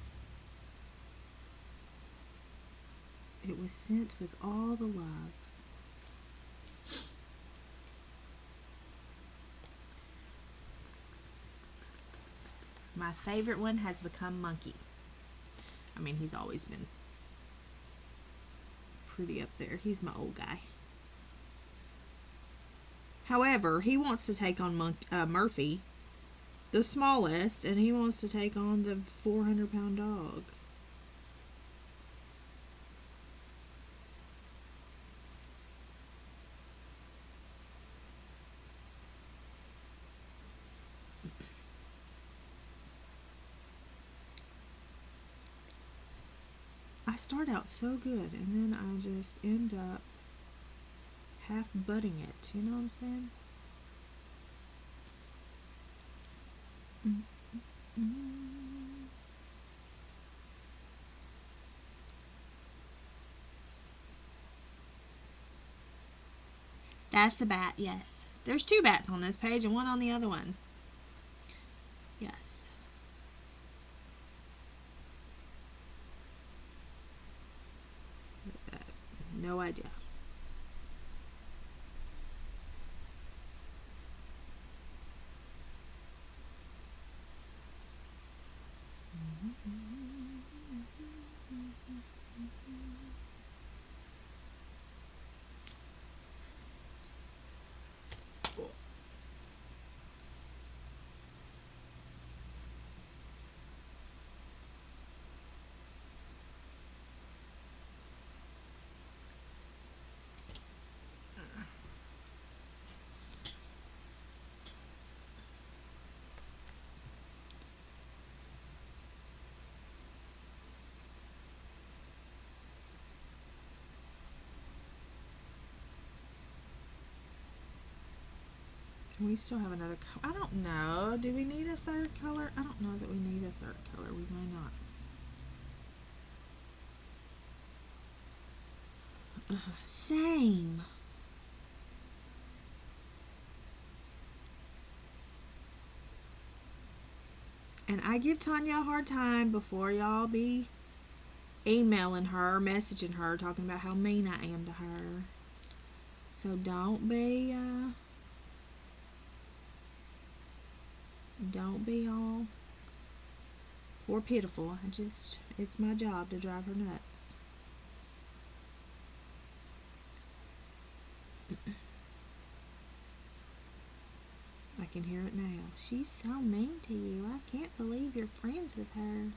it was sent with all the love. My favorite one has become Monkey. I mean, he's always been pretty up there. He's my old guy. However, he wants to take on Murphy, the smallest, and he wants to take on the 400-pound dog. I start out so good and then I just end up half butting it. You know what I'm saying? That's a bat, yes. There's 2 bats on this page and 1 on the other one. Yes. No idea. We still have another color. I don't know. Do we need a 3rd color? I don't know that we need a 3rd color. We may not. Same. And I give Tanya a hard time before y'all be emailing her, messaging her, talking about how mean I am to her. So don't be all poor pitiful. It's my job to drive her nuts. I can hear it now. She's so mean to you. I can't believe you're friends with her.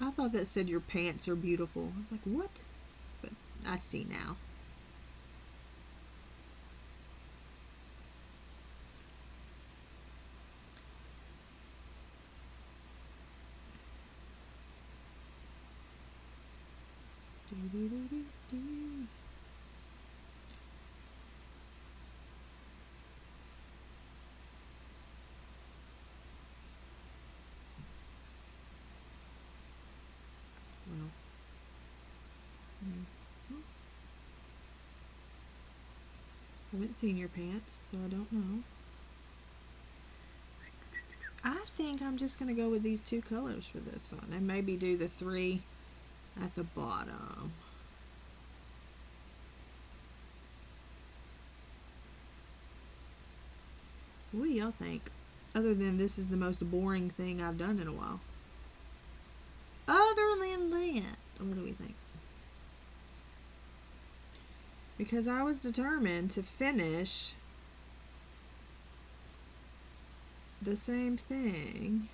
I thought that said your pants are beautiful. I was like, what? But I see now. I haven't seen your pants, so I don't know. I think I'm just going to go with these 2 colors for this one and maybe do the 3 at the bottom. What do y'all think? Other than this is the most boring thing I've done in a while. Other than that, what do we think? Because I was determined to finish the same thing.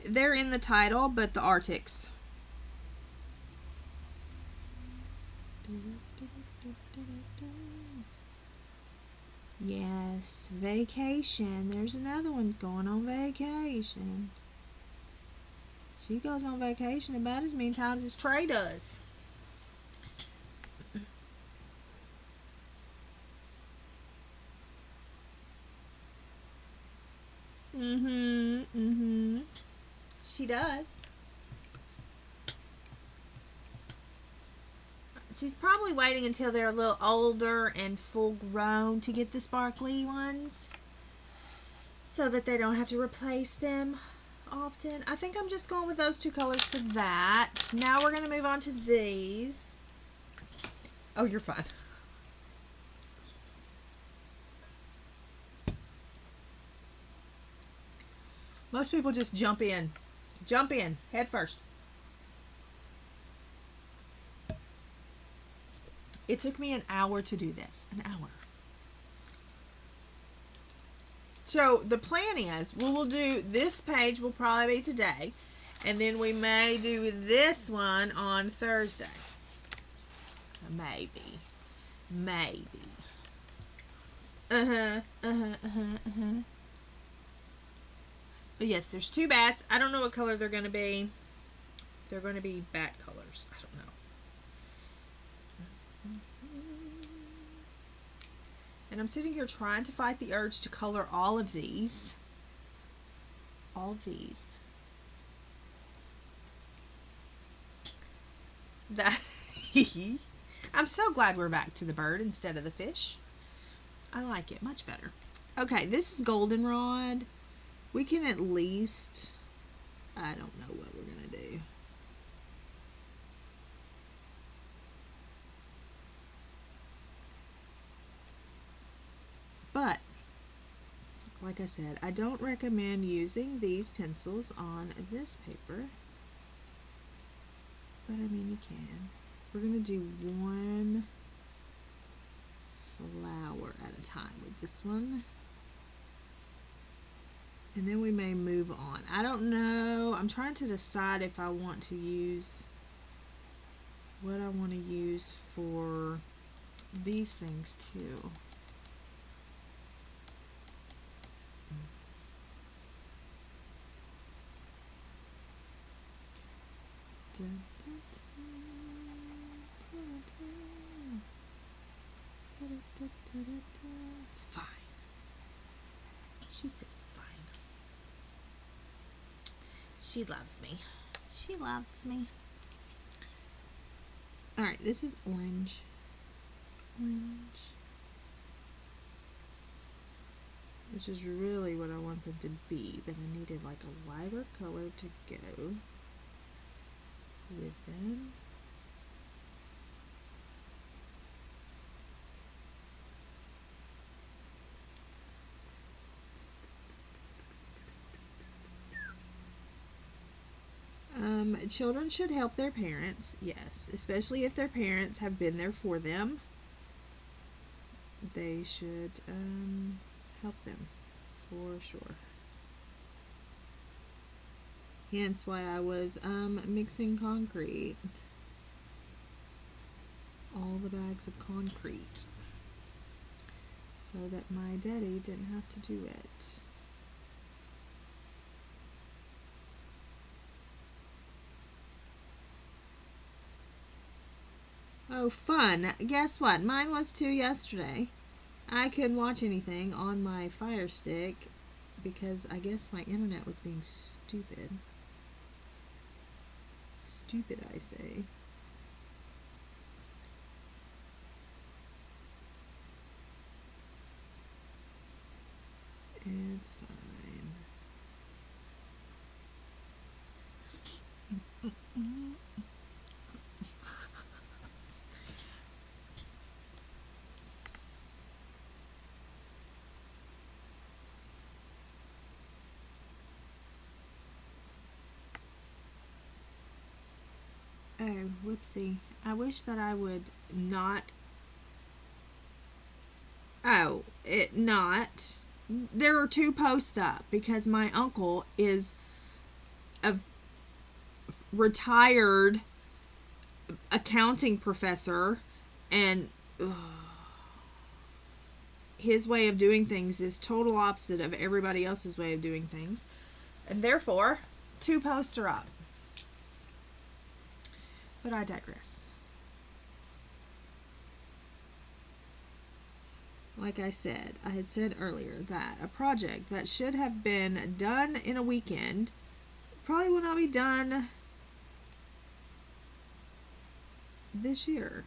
They're in the title, but the Arrtx. Yes, vacation. There's another one's going on vacation. She goes on vacation about as many times as Trey does. She does. she's probably waiting until they're a little older and full grown to get the sparkly ones so that they don't have to replace them often. I think I'm just going with those 2 colors for that. Now we're going to move on to these. Oh, you're fine. Most people just jump in. Jump in, head first. It took me an hour to do this. An hour. So the plan is we will do this page will probably be today, and then we may do this one on Thursday. Maybe. But yes, there's 2 bats. I don't know what color they're going to be. They're going to be bat colors. I don't know. And I'm sitting here trying to fight the urge to color all of these. All of these. That I'm so glad we're back to the bird instead of the fish. I like it much better. Okay, this is goldenrod. We can at least, I don't know what we're going to do. But, like I said, I don't recommend using these pencils on this paper. But, I mean, you can. We're going to do 1 flower at a time with this one. And then we may move on. I don't know. I'm trying to decide if I want to use what I want to use for these things too. Fine. She says fine. She loves me. She loves me. Alright, this is orange. Orange. Which is really what I want them to be, but I needed like a lighter color to go with them. Children should help their parents, yes, especially if their parents have been there for them. They should help them, for sure. Hence why I was mixing concrete. All the bags of concrete. So that my daddy didn't have to do it. Oh, fun. Guess what? Mine was too yesterday. I couldn't watch anything on my Fire Stick because I guess my internet was being stupid. Stupid, I say. It's fine. Oh, whoopsie. I wish that I would not... Oh, it not... There are 2 posts up because my uncle is a retired accounting professor and his way of doing things is total opposite of everybody else's way of doing things. And therefore, 2 posts are up. But I digress. Like I said, I had said earlier that a project that should have been done in a weekend probably will not be done this year.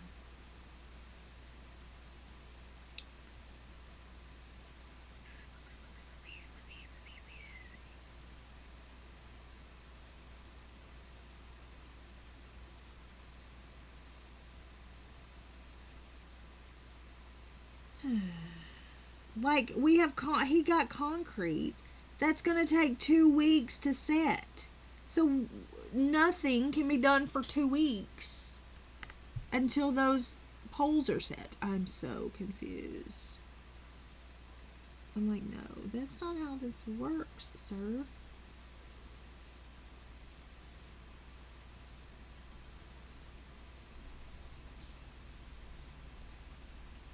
Like, we have he got concrete that's going to take 2 weeks to set. So nothing can be done for 2 weeks until those poles are set. I'm so confused. I'm like, no, that's not how this works, sir.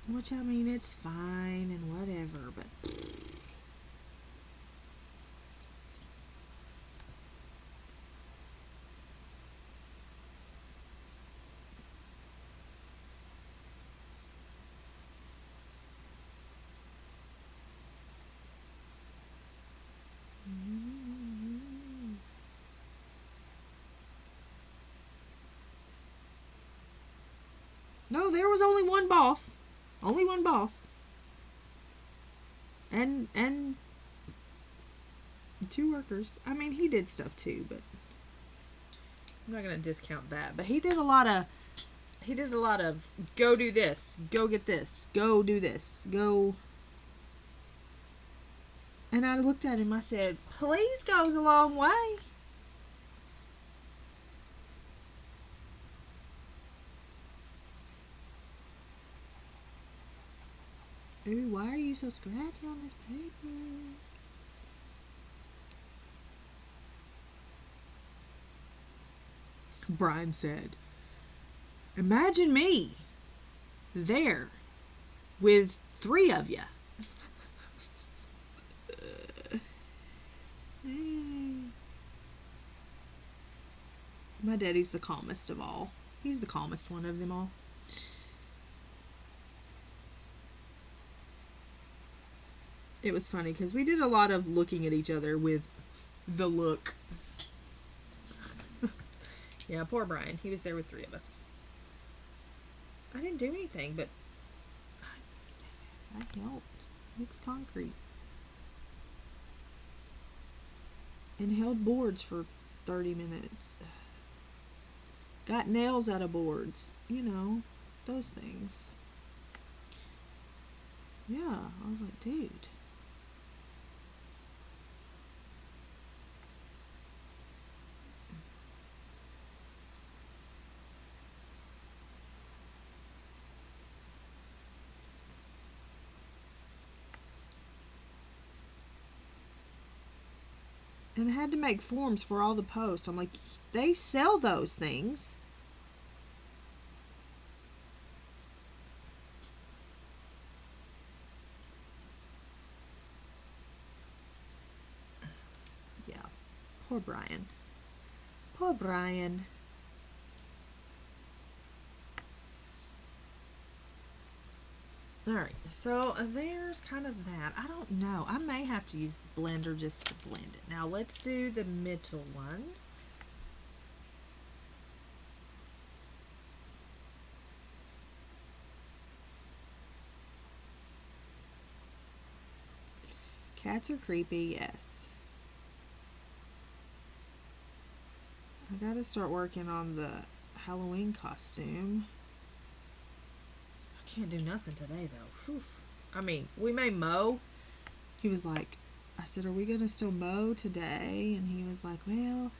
Which, I mean, it's fine and whatever, but... No, there was only one boss. Only one boss. And 2 workers. I mean, he did stuff too, but I'm not gonna discount that. But he did a lot of go do this, go get this, go do this, go. And I looked at him, I said, please goes a long way. Ooh, why are you so scratchy on this paper? Brian said, imagine me there with 3 of you. My daddy's the calmest of all. He's the calmest one of them all. It was funny because we did a lot of looking at each other with the look. Yeah, poor Brian. He was there with 3 of us. I didn't do anything, but I helped mix concrete. And held boards for 30 minutes. Got nails out of boards. You know, those things. Yeah, I was like, dude. And I had to make forms for all the posts. I'm like, they sell those things. Yeah. Poor Brian. Poor Brian. Alright, so there's kind of that. I don't know. I may have to use the blender just to blend it. Now let's do the middle one. Cats are creepy, yes. I gotta start working on the Halloween costume. I can't do nothing today though. Whew. I mean, we may mow. He was like, I said, are we gonna still mow today? And he was like, well,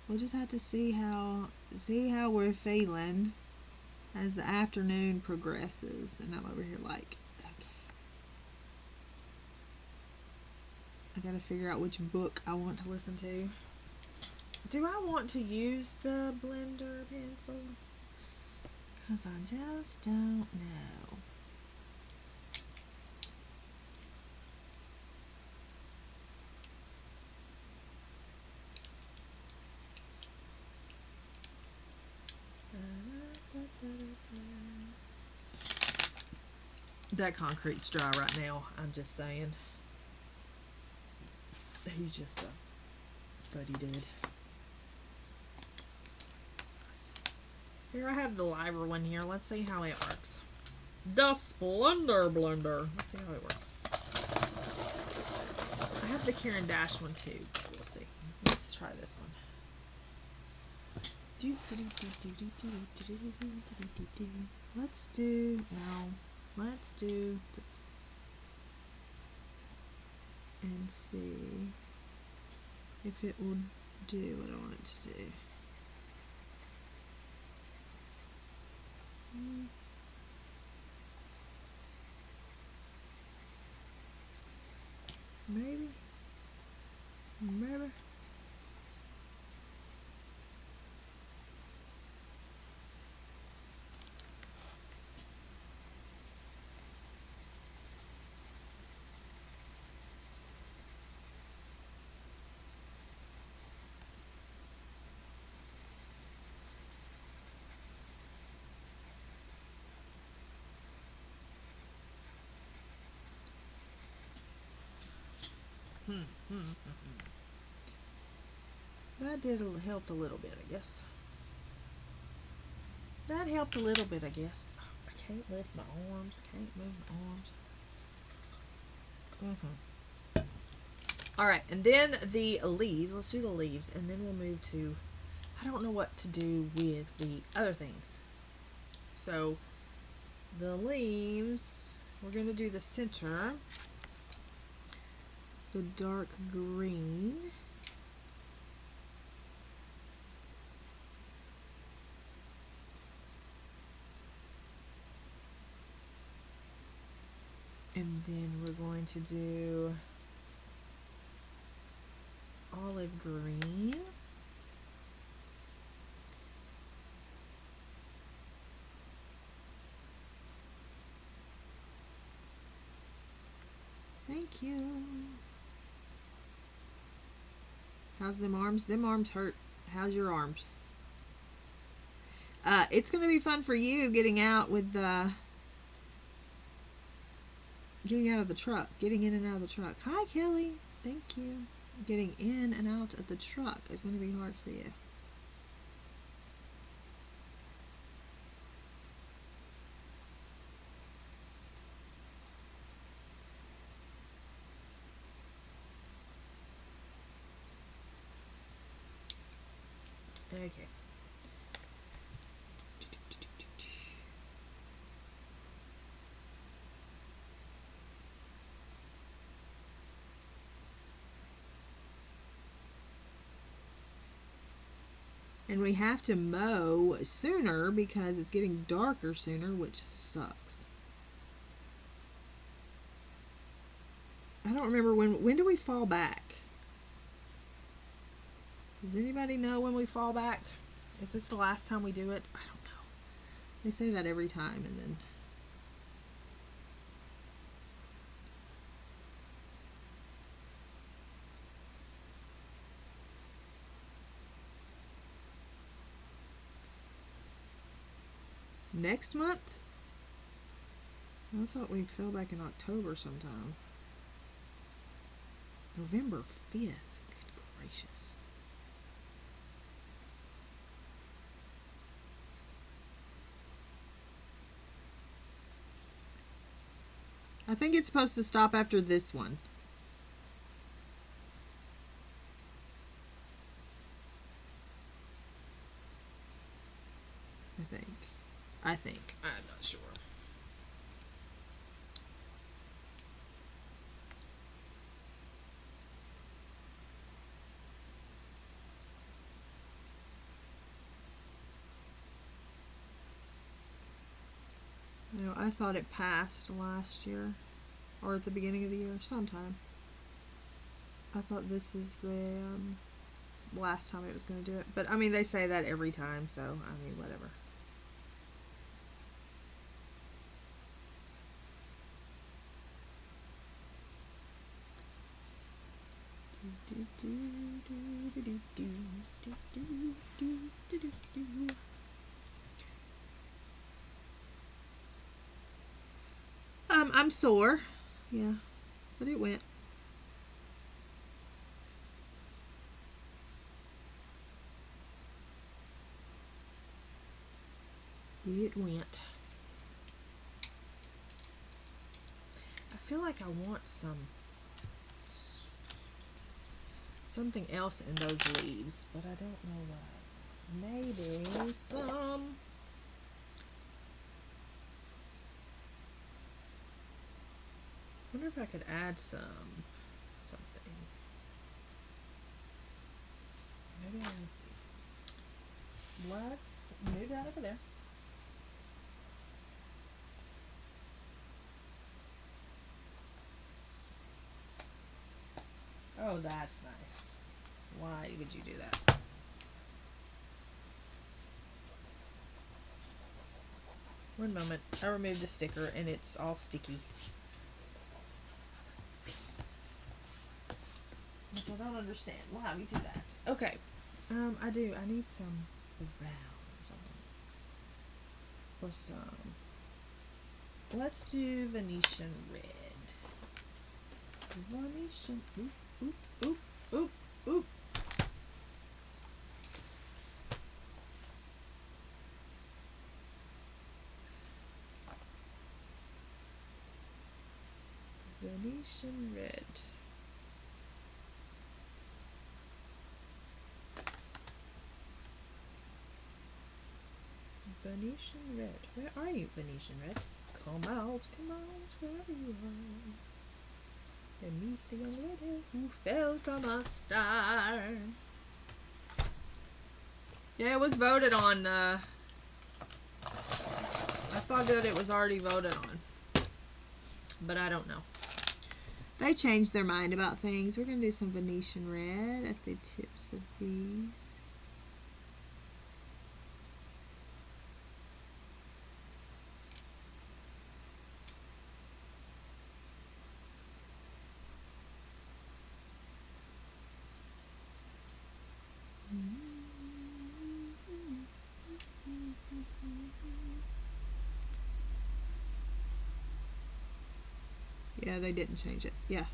we'll just have to see how we're feeling as the afternoon progresses. And I'm over here like, okay. I gotta figure out which book I want to listen to. Do I want to use the blender pencil? Because I just don't know. That concrete's dry right now, I'm just saying. He's just a fuddy dude. Here I have the liver one here. Let's see how it works. The Splendor Blender. Let's see how it works. I have the Karen Dash one too. We'll see. Let's try this one. Let's do this. and see if it will do what I want it to do. Maybe. Maybe. That helped a little bit, I guess. That helped a little bit, I guess. I can't lift my arms. Can't move my arms. All right, and then the leaves. Let's do the leaves, and then we'll move to. I don't know what to do with the other things. So the leaves. We're gonna do the center. The dark green. And then we're going to do olive green. Thank you. How's them arms? Them arms hurt. How's your arms? It's going to be fun for you getting out with the... Getting out of the truck. Getting in and out of the truck. Hi, Kelly. Thank you. Getting in and out of the truck is going to be hard for you. Okay. And we have to mow sooner because it's getting darker sooner, which sucks. I don't remember when do we fall back? Does anybody know when we fall back? Is this the last time we do it? I don't know. They say that every time and then... Next month? I thought we fell back in October sometime. November 5th. Good gracious. I think it's supposed to stop after this one. I think. I'm not sure. No, I thought it passed last year. Or at the beginning of the year. Sometime. I thought this is the last time it was going to do it. But, I mean, they say that every time. So, I mean, whatever. I'm sore. Yeah, but it went. It went. I feel like I want something else in those leaves, but I don't know what. Maybe some. I wonder if I could add some something. Maybe I can see. Let's move that over there. Oh, that's nice. Why would you do that? One moment. I removed the sticker and it's all sticky. Which I don't understand why we do that. Okay. I do. I need some brown something. Or some. Let's do Venetian red. Venetian. Oop, oop, oop, oop, oop. Venetian red. Venetian red. Where are you, Venetian red? Come out, wherever you are. And meet the young lady who fell from a star. Yeah, it was voted on. I thought that it was already voted on. But I don't know. They changed their mind about things. We're going to do some Venetian red at the tips of these. Yeah, they didn't change it. Yeah.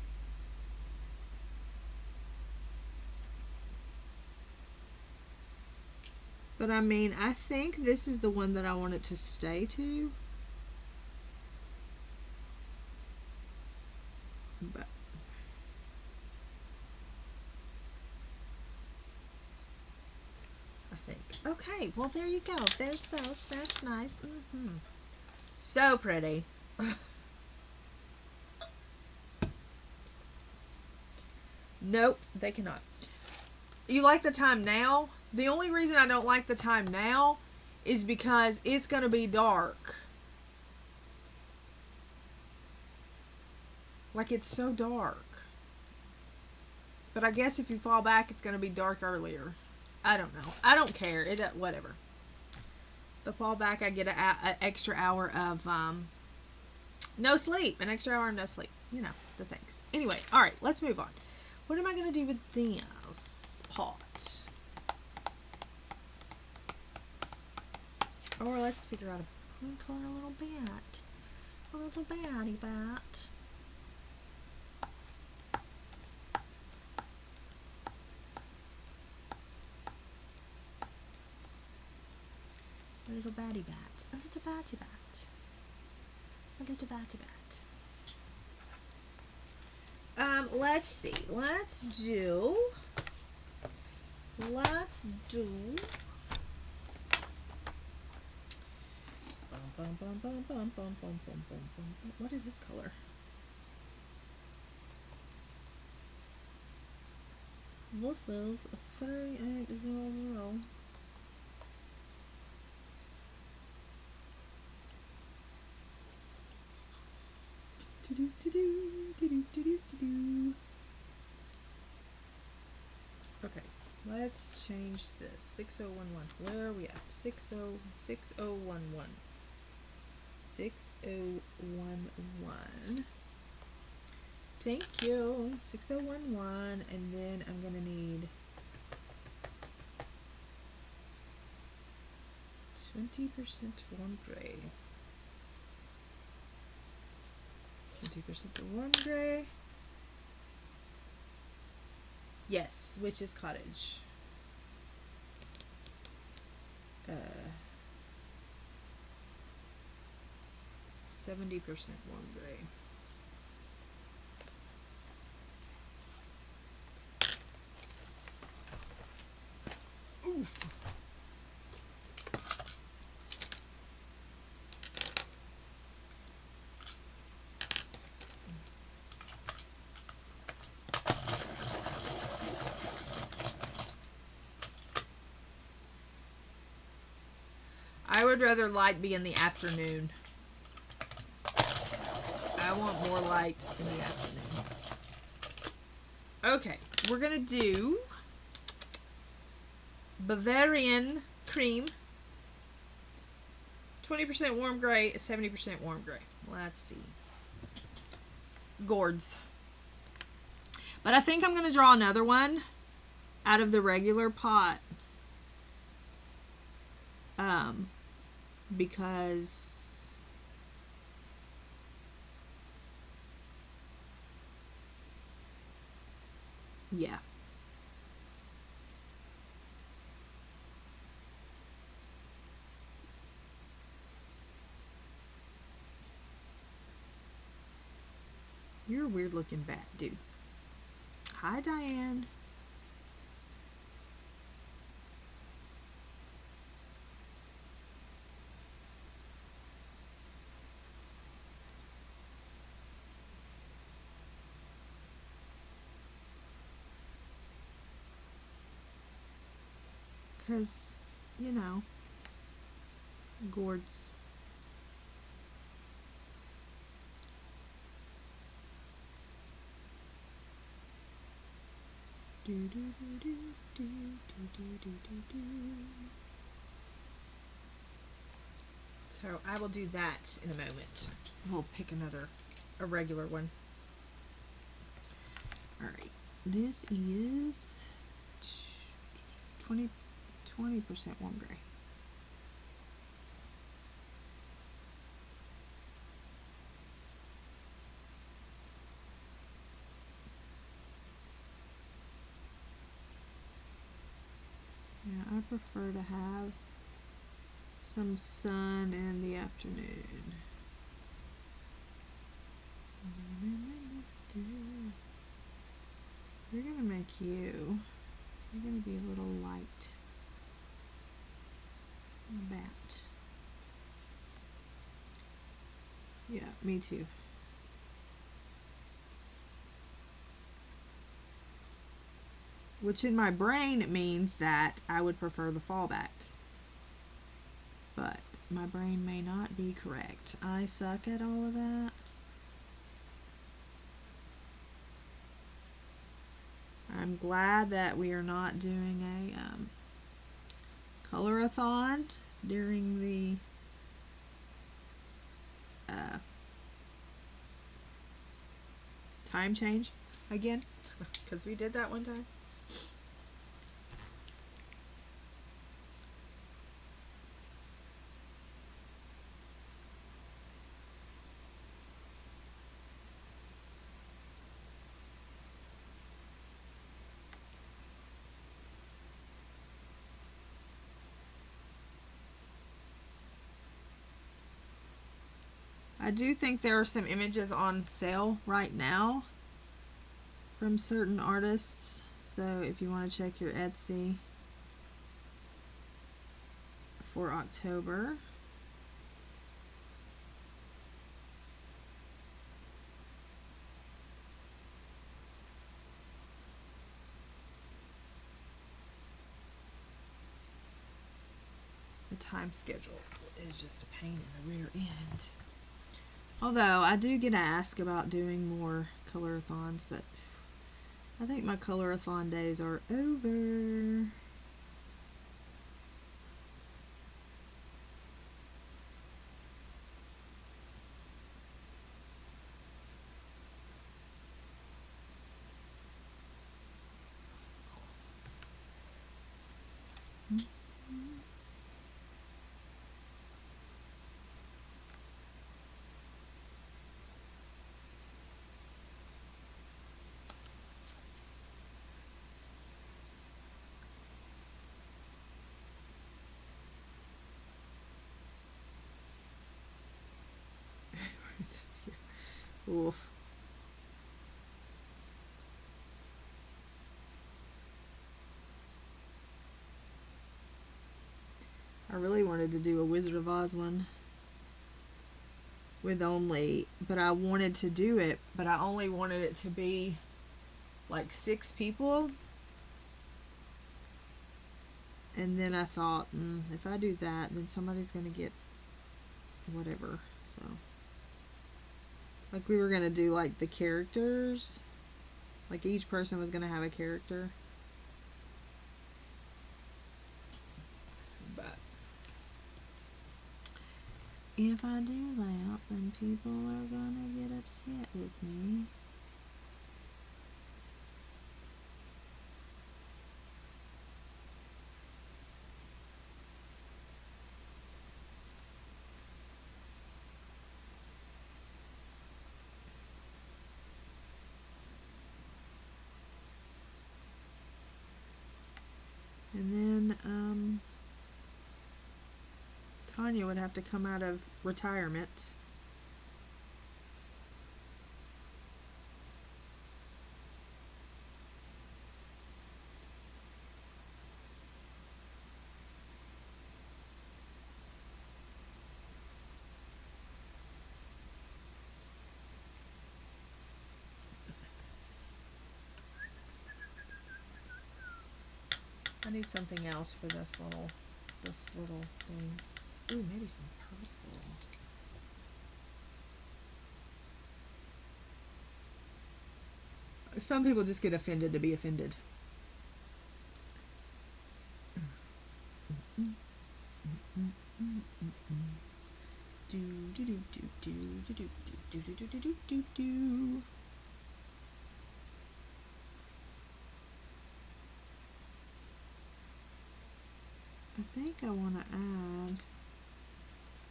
But I mean, I think this is the one that I want it to stay to. But I think. Okay, well there you go. There's those. That's nice. So pretty. Nope, they cannot. You like the time now? The only reason I don't like the time now is because it's going to be dark. Like, it's so dark. But I guess if you fall back, it's going to be dark earlier. I don't know. I don't care. Whatever. The fall back, I get an extra hour of no sleep. An extra hour of no sleep. You know, the things. Anyway, all right, let's move on. What am I going to do with this pot? Or let's figure out a color a little bit. A little batty bat. A little batty bat. A little batty bat. A little batty bat. Let's see. Let's do what is this color? This is 3800. Okay, let's change this. 6011. Where are we at? 6011. 6011. Thank you. 6011. And then I'm going to need 20% warm gray. 20% warm gray. Yes, which is Cottage. 70% warm gray. Oof. I would rather light be in the afternoon. I want more light in the afternoon. Okay, we're gonna do Bavarian cream. 20% warm gray, 70% warm gray. Let's see. Gourds. But I think I'm gonna draw another one out of the regular pot. Because yeah. You're a weird looking bat, dude. Hi, Diane. Because, you know, gourds. So I will do that in a moment. We'll pick a regular one. All right, this is 20% warm gray. Yeah, I prefer to have some sun in the afternoon. We're gonna make you. You're gonna be a little light bat. Yeah, me too. Which in my brain it means that I would prefer the fallback. But my brain may not be correct. I suck at all of that. I'm glad that we are not doing a colorathon during the time change again, because we did that one time. I do think there are some images on sale right now from certain artists, so if you want to check your Etsy for October. The time schedule is just a pain in the rear end. Although I do get asked about doing more colorathons, but I think my colorathon days are over. Oof. I really wanted to do a Wizard of Oz one with only, but I wanted to do it, but I only wanted it to be like 6 people. And then I thought, if I do that, then somebody's going to get whatever. So, like we were going to do like the characters. Like each person was going to have a character. But if I do that, then people are going to get upset with me. And then Tanya would have to come out of retirement. I need something else for this little thing. Ooh, maybe some purple. Some people just get offended to be offended. I think I want to add.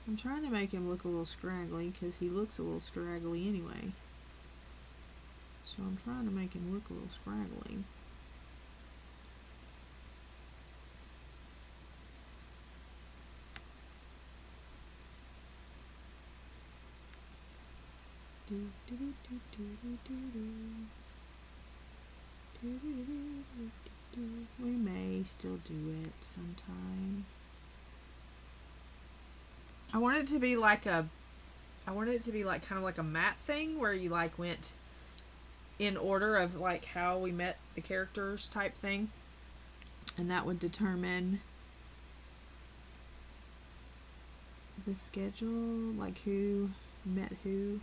I'm trying to make him look a little scraggly because he looks a little scraggly anyway. So I'm trying to make him look a little scraggly. We may still do it sometime. I want it to be like kind of like a map thing where you like went in order of like how we met the characters type thing, and that would determine the schedule, like who met who,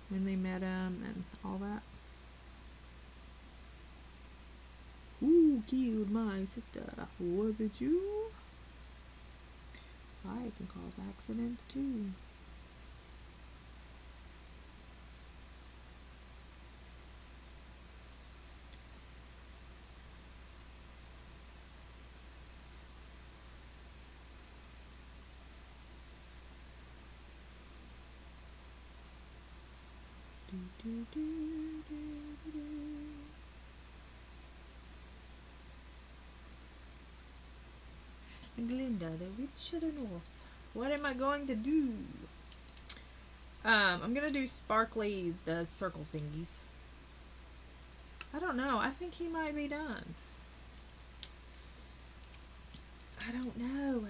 when they met them, and all that. Who killed my sister? Was it you? I can cause accidents too. Glinda, the Witch of the North. What am I going to do? I'm going to do sparkly, the circle thingies. I don't know. I think he might be done. I don't know.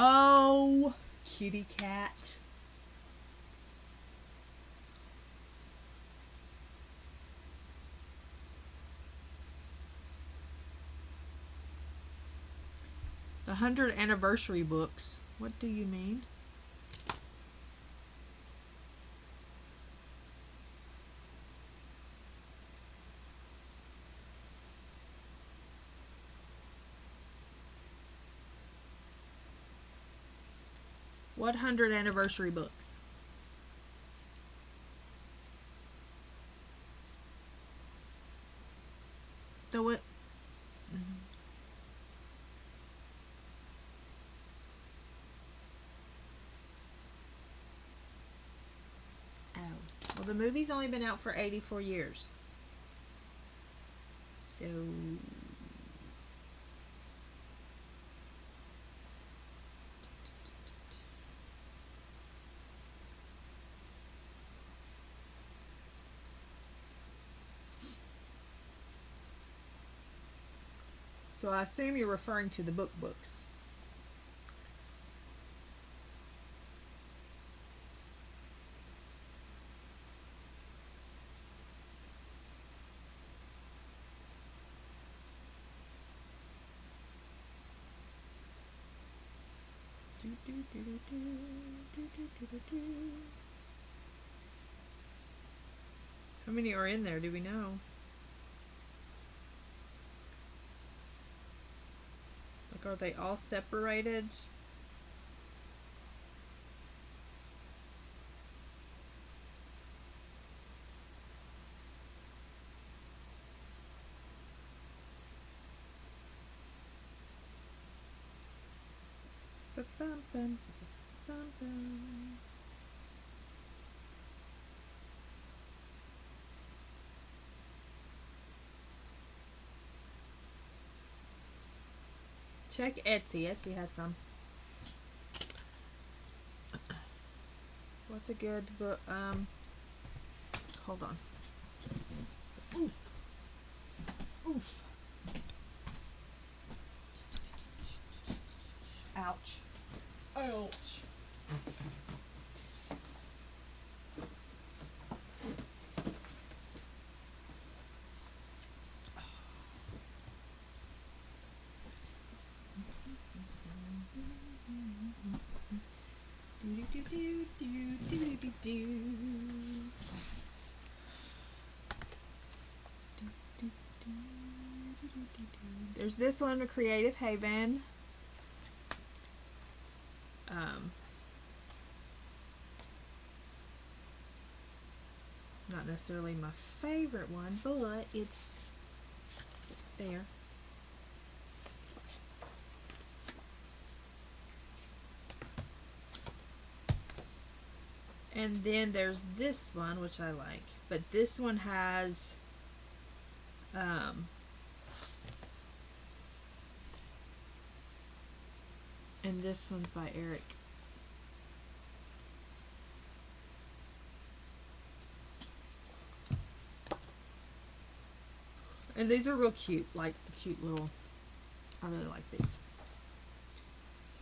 Oh, kitty cat. The 100 anniversary books. What do you mean? What 100 anniversary books? The what? Oh. Well, the movie's only been out for 84 years. So... So I assume you're referring to the books. How many are in there? Do we know? Like, are they all separated? Ba-bum-bum, ba-bum-bum. Check Etsy. Etsy has some. What's a good book? Hold on. Oof. Oof. Ouch. Ouch. There's this one, Creative Haven. Not necessarily my favorite one, but it's there. And then there's this one, which I like, but this one has and this one's by Arrtx. And these are real cute, like cute little, I really like these.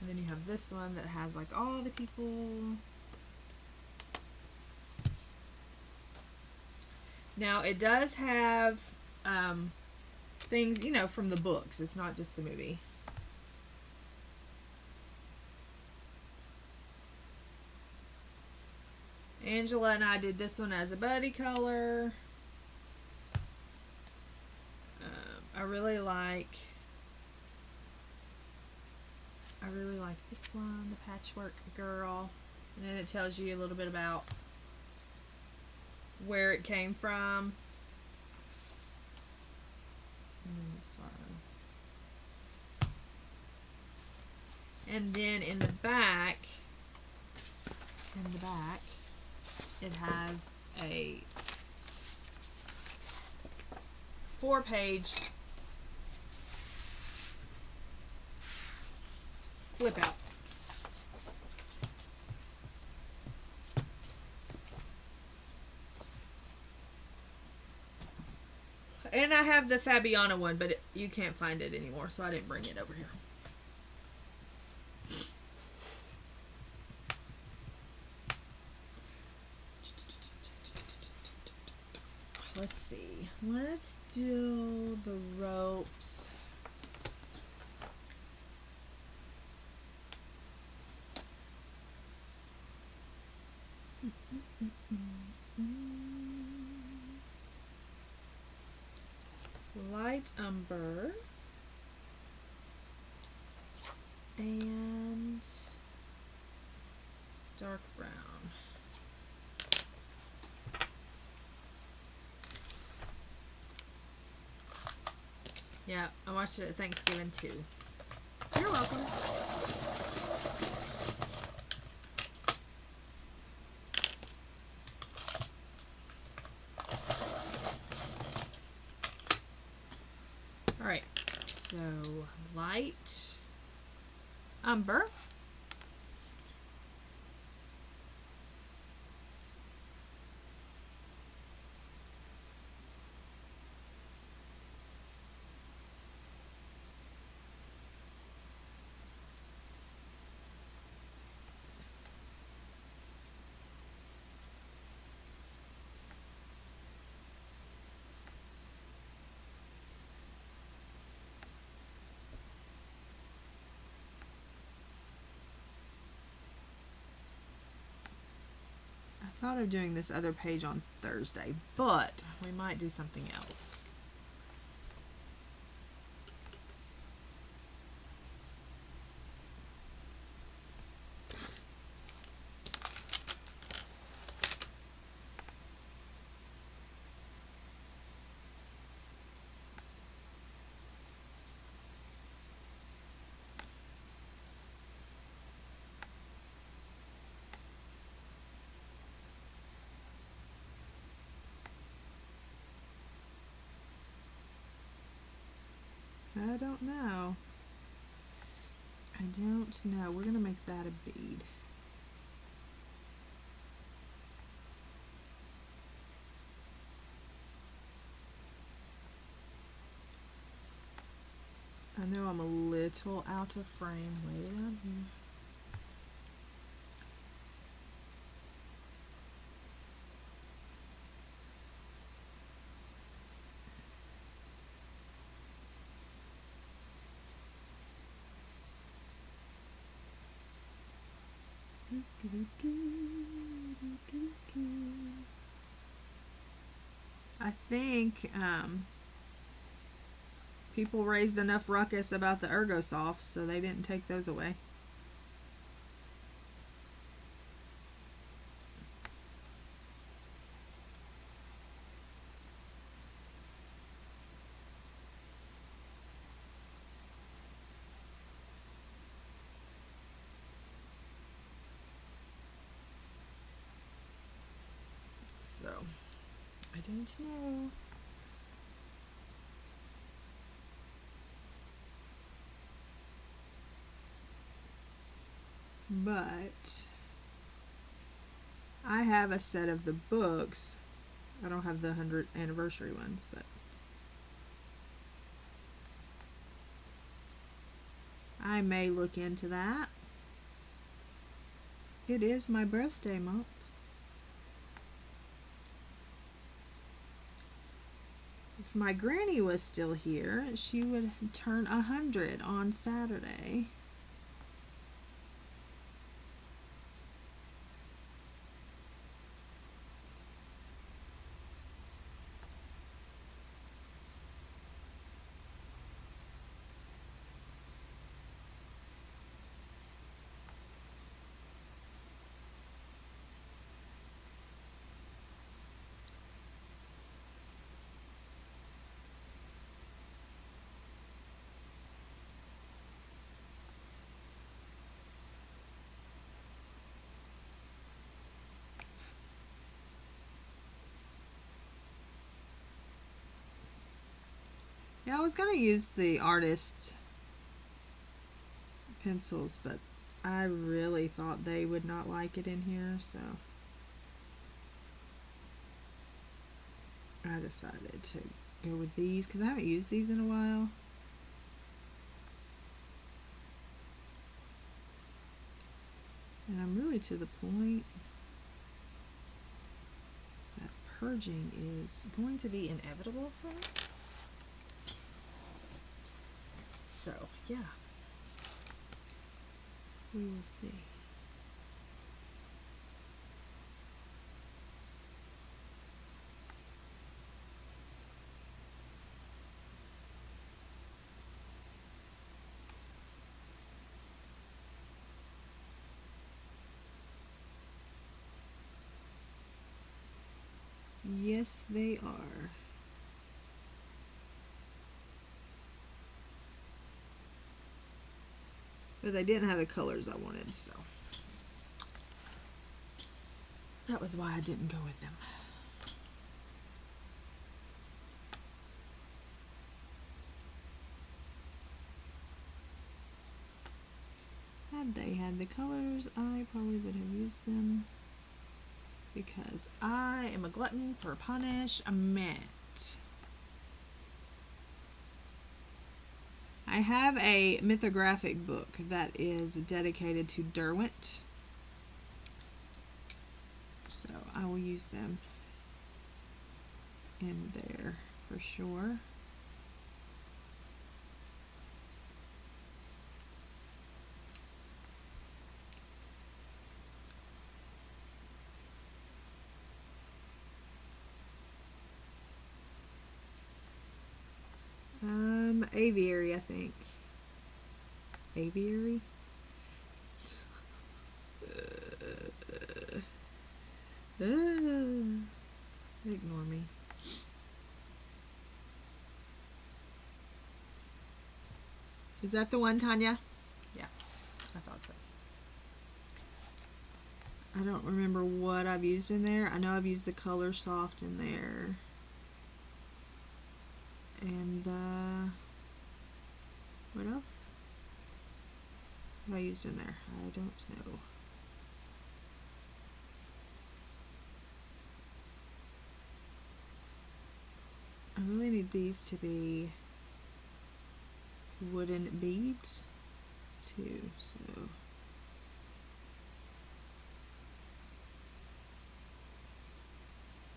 And then you have this one that has like all the people. Now it does have things, you know, from the books. It's not just the movie. Angela and I did this one as a buddy color. I really like this one, the Patchwork Girl. And then it tells you a little bit about where it came from. And then this one. And then in the back, it has a 4-page flip out. And I have the Fabiana one, but you can't find it anymore, so I didn't bring it over here. Let's see. Let's do the ropes. Light umber and dark brown. Yeah, I watched it at Thanksgiving too. You're welcome. Alright, so light umber. thought of doing this other page on Thursday, but we might do something else. I don't know. I don't know. We're going to make that a bead. I know I'm a little out of frame. Way down here. I think people raised enough ruckus about the Ergosofts, so they didn't take those away. So, I don't know. But I have a set of the books. I don't have the 100th anniversary ones, but I may look into that. It is my birthday month. If my granny was still here, she would turn 100 on Saturday. Yeah, I was going to use the Arrtx pencils, but I really thought they would not like it in here, so I decided to go with these because I haven't used these in a while. And I'm really to the point that purging is going to be inevitable for me. So, yeah. We will see. Yes, they are. But they didn't have the colors I wanted, so that was why I didn't go with them. Had they had the colors, I probably would have used them because I am a glutton for punishment. I have a mythographic book that is dedicated to Derwent, so I will use them in there for sure. Aviary, I think. Aviary? Ignore me. Is that the one, Tanya? Yeah, I thought so. I don't remember what I've used in there. I know I've used the Color Soft in there. And what else have I used in there? I don't know. I really need these to be wooden beads too, so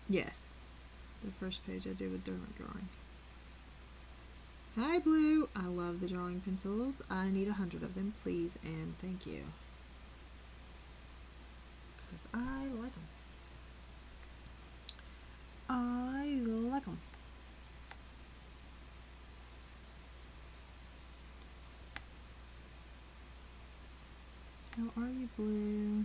yes, the first page I did with Derwent drawing. Hi Blue, I love the drawing pencils. I need 100 of them, please and thank you, because I like them. I like them. How are you, Blue?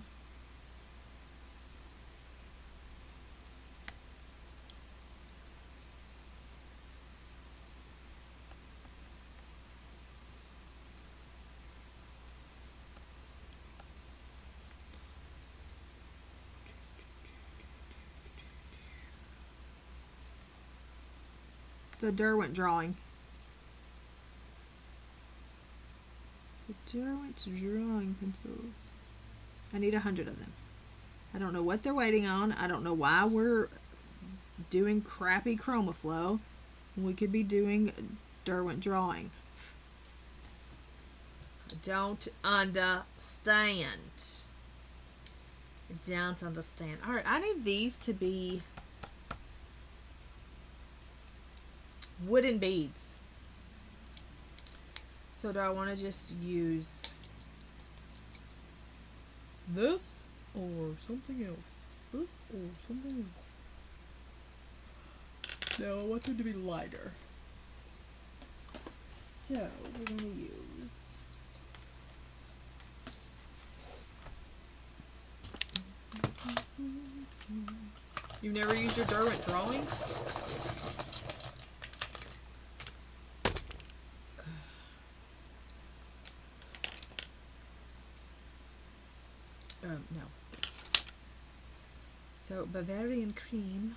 The Derwent drawing. The Derwent drawing pencils. I need 100 of them. I don't know what they're waiting on. I don't know why we're doing crappy ChromaFlow when we could be doing Derwent drawing. I don't understand. I don't understand. Alright, I need these to be wooden beads. So do I want to just use this or something else? This or something else? No, I want them to be lighter. So we're going to use You've never used your Derwent drawing? No. This. So Bavarian cream.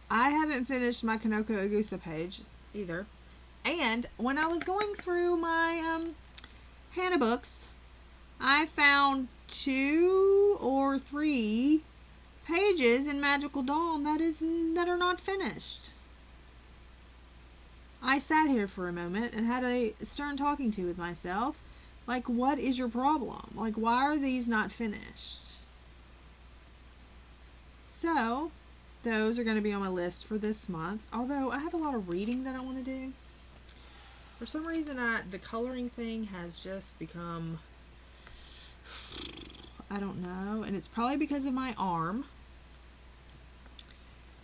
I haven't finished my Kanoko Agusa page either. And when I was going through my Hanna books, I found 2 or 3 pages in Magical Dawn that are not finished. I sat here for a moment and had a stern talking to with myself. Like, what is your problem? Like, why are these not finished? So, those are going to be on my list for this month. Although, I have a lot of reading that I want to do. For some reason, the coloring thing has just become, I don't know. And it's probably because of my arm.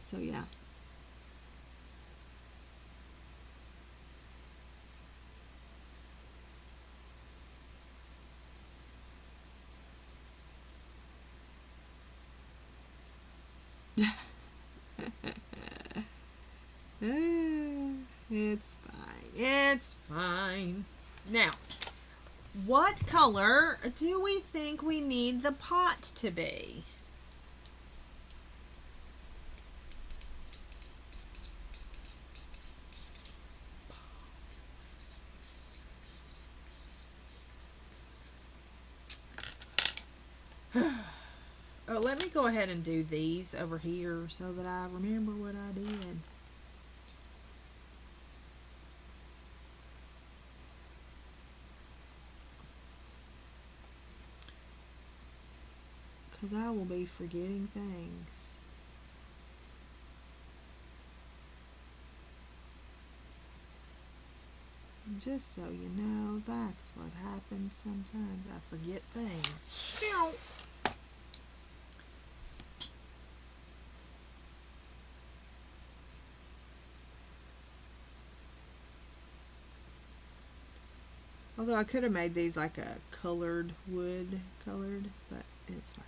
So, yeah. It's fine. It's fine. Now, what color do we think we need the pot to be? Oh, let me go ahead and do these over here so that I remember what I did. Because I will be forgetting things. Just so you know, that's what happens sometimes. I forget things. Although I could have made these like a colored wood colored, but it's fine.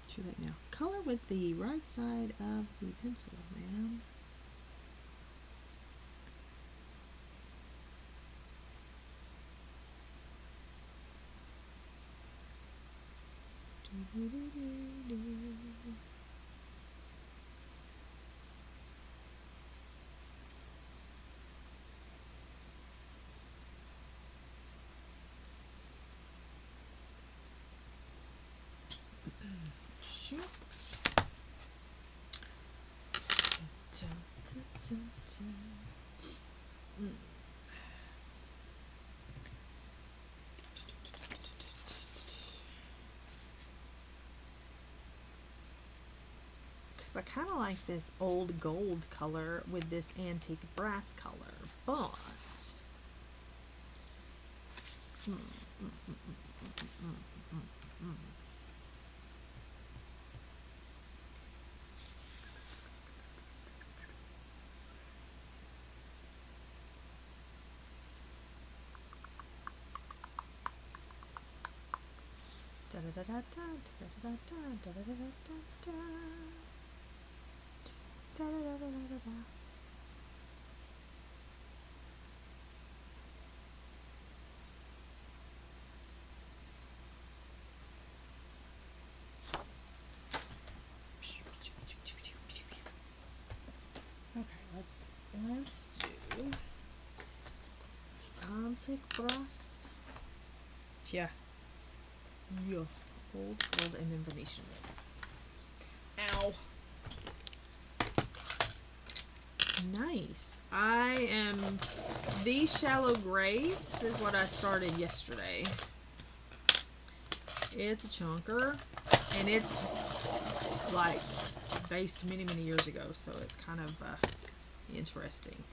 Too late now. Color with the right side of the pencil, ma'am. Shoot. Because I kind of like this old gold color with this antique brass color, but da da da da da da da da da da da da da da da da da da. Okay, let's do antique brass. Yeah. Yeah. Old gold and then Venetian red. Ow. Nice. These shallow graves is what I started yesterday. It's a chunker, and it's like based many years ago, so it's kind of interesting.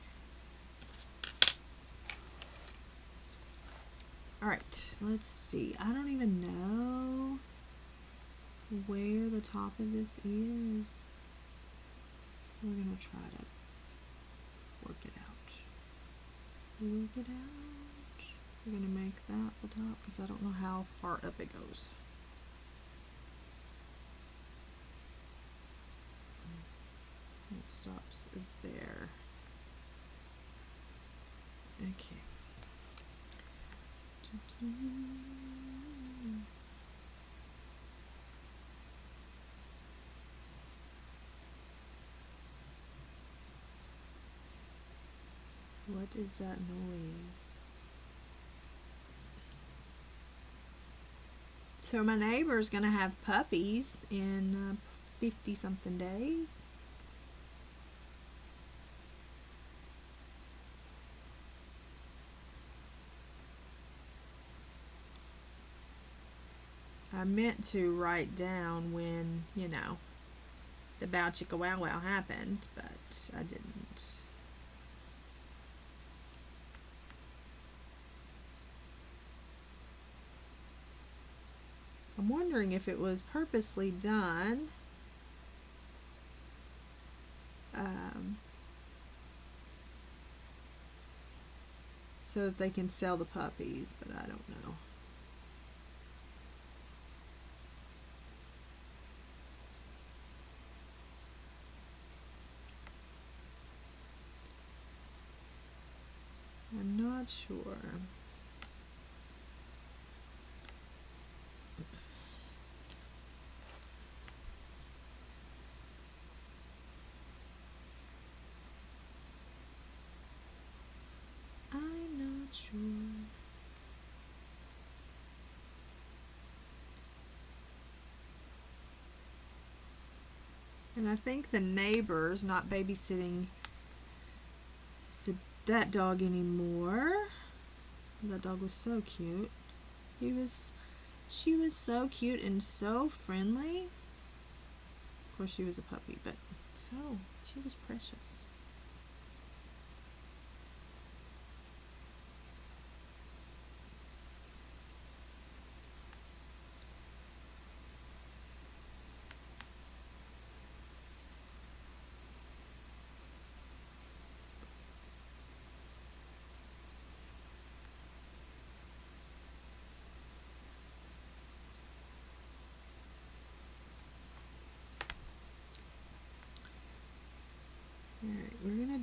Alright, let's see. I don't even know where the top of this is. We're gonna try to work it out. Work it out. We're gonna make that the top because I don't know how far up it goes. It stops there. Okay. What is that noise? So my neighbor's gonna have puppies in 50 something days. I meant to write down when, you know, the bow chicka wow wow happened, but I didn't. I'm wondering if it was purposely done. So that they can sell the puppies, but I don't know. I'm not sure. I'm not sure. And I think the neighbor's not babysitting that dog anymore. That dog was so cute. She was so cute and so friendly. Of course she was a puppy, but she was precious.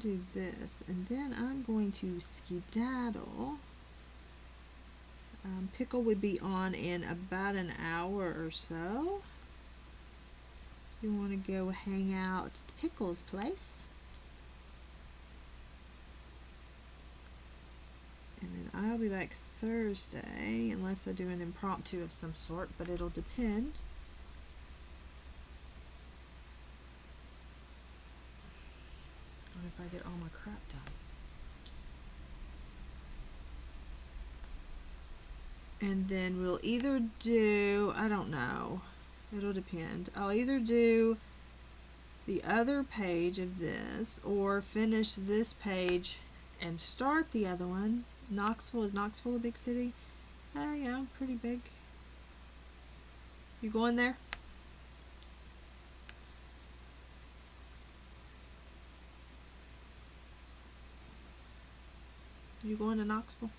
do this, and then I'm going to skedaddle. Pickle would be on in about an hour or so. You want to go hang out at Pickle's place. And then I'll be back Thursday, unless I do an impromptu of some sort, but it'll depend. On if I get all my crap done. And then we'll either do, I don't know, it'll depend. I'll either do the other page of this or finish this page and start the other one. Knoxville, is Knoxville a big city? Yeah, pretty big. You going there? You going to Knoxville?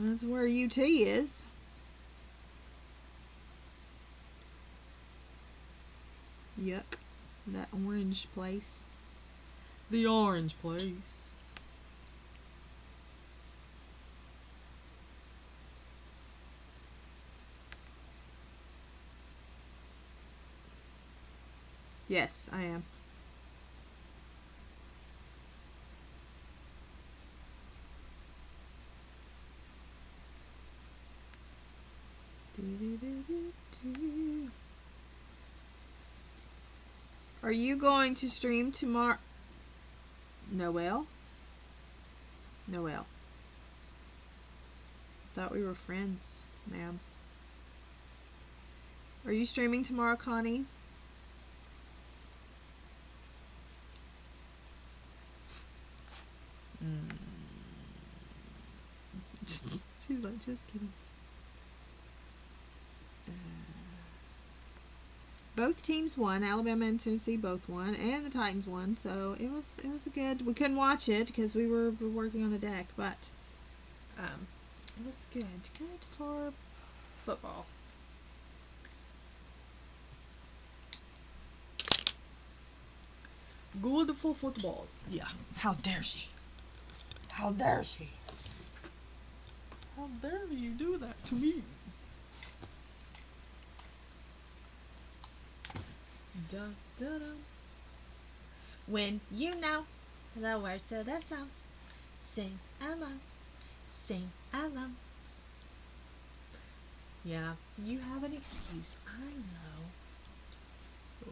That's where UT is. Yuck. That orange place. The orange place. Yes, I am. Are you going to stream tomorrow? Noelle? Noelle. Thought we were friends, ma'am. Are you streaming tomorrow, Connie? She's like, just kidding. Both teams won. Alabama and Tennessee both won, and the Titans won. So it was a good. We couldn't watch it because we were working on a deck, but it was good. Good for football. Good for football. Yeah. How dare she? How dare she? How dare you do that to me? Da, da, da. When you know the words to the song, sing along, sing along. Yeah, you have an excuse, I know.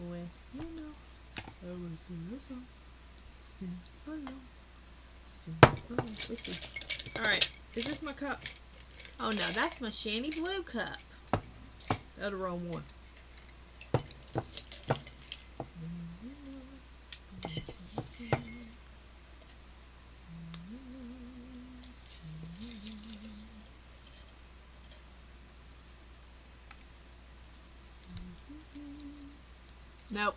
When you know the words to the song, sing along, sing along. Let's see. Alright, is this my cup? Oh no, that's my Shanny Blue cup. That's the wrong one. Nope.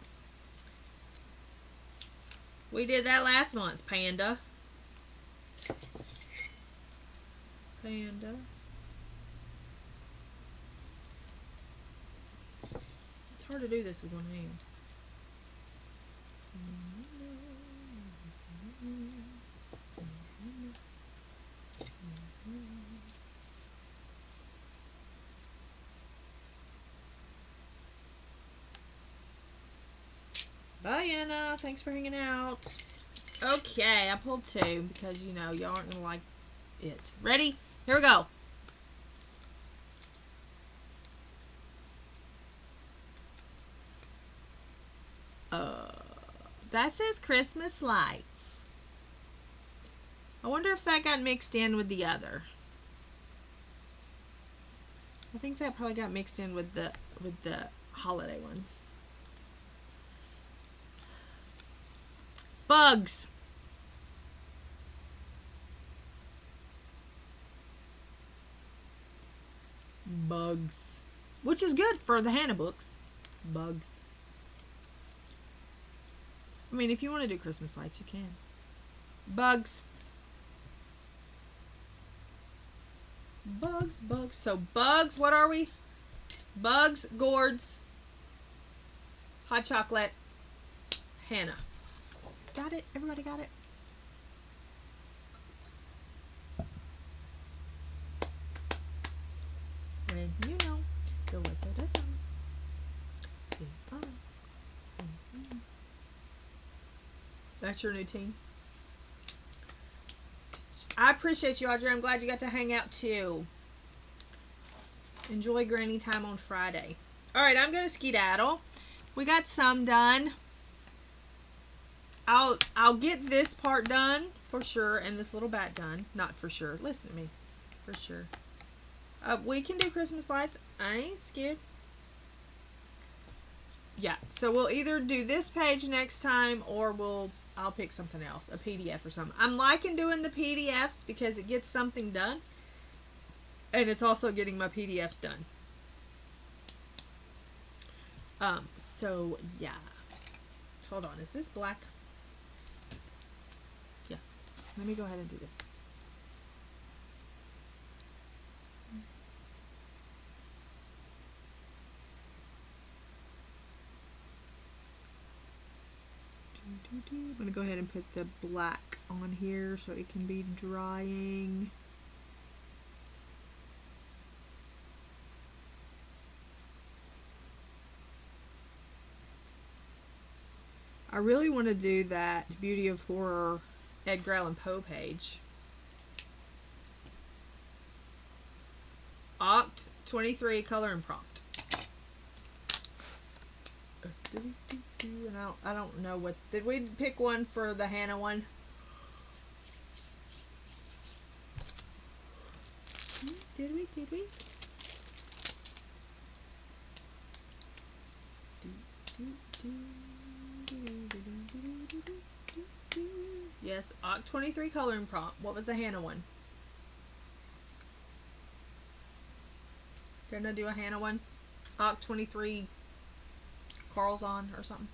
We did that last month, Panda. Panda. It's hard to do this with one hand. Bye, Anna. Thanks for hanging out. Okay, I pulled two because, you know, y'all aren't going to like it. Ready? Here we go. That says Christmas lights. I wonder if that got mixed in with the other. I think that probably got mixed in with the holiday ones. Bugs. Bugs. Which is good for the Hanna books. Bugs. I mean, if you want to do Christmas lights, you can. Bugs. Bugs, bugs. So bugs, what are we? Bugs, gourds, hot chocolate, Hanna. Got it? Everybody got it? When you know there was a song. See, That's your new team. I appreciate you, Audrey. I'm glad you got to hang out too. Enjoy granny time on Friday. All right, I'm gonna skedaddle. We got some done. I'll get this part done for sure, and this little bat done. Not for sure. Listen to me, for sure. We can do Christmas lights. I ain't scared. Yeah. So we'll either do this page next time, or I'll pick something else, a PDF or something. I'm liking doing the PDFs because it gets something done, and it's also getting my PDFs done. So yeah. Hold on, is this black? Yeah. Let me go ahead and do this. I'm going to go ahead and put the black on here so it can be drying. I really want to do that Beauty of Horror Edgar Allan Poe page. Oct 23 color and prompt. And I don't know what, did we pick one for the Hanna one? Did we? Yes, Oct 23 color and prompt. What was the Hanna one? Didn't I do a Hanna one? Oct 23 Karlzon or something.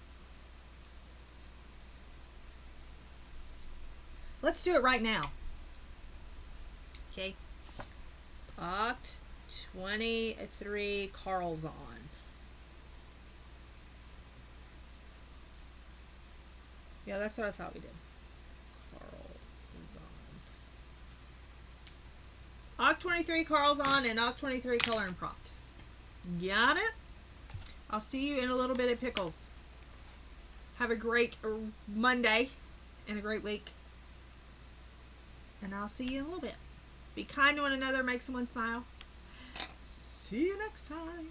Let's do it right now. Okay. Oct 23 Karlzon. Yeah, that's what I thought we did. Karlzon. Oct 23 Karlzon and Oct 23 color and prompt. Got it? I'll see you in a little bit at Pickles. Have a great Monday and a great week. And I'll see you in a little bit. Be kind to one another, make someone smile. See you next time.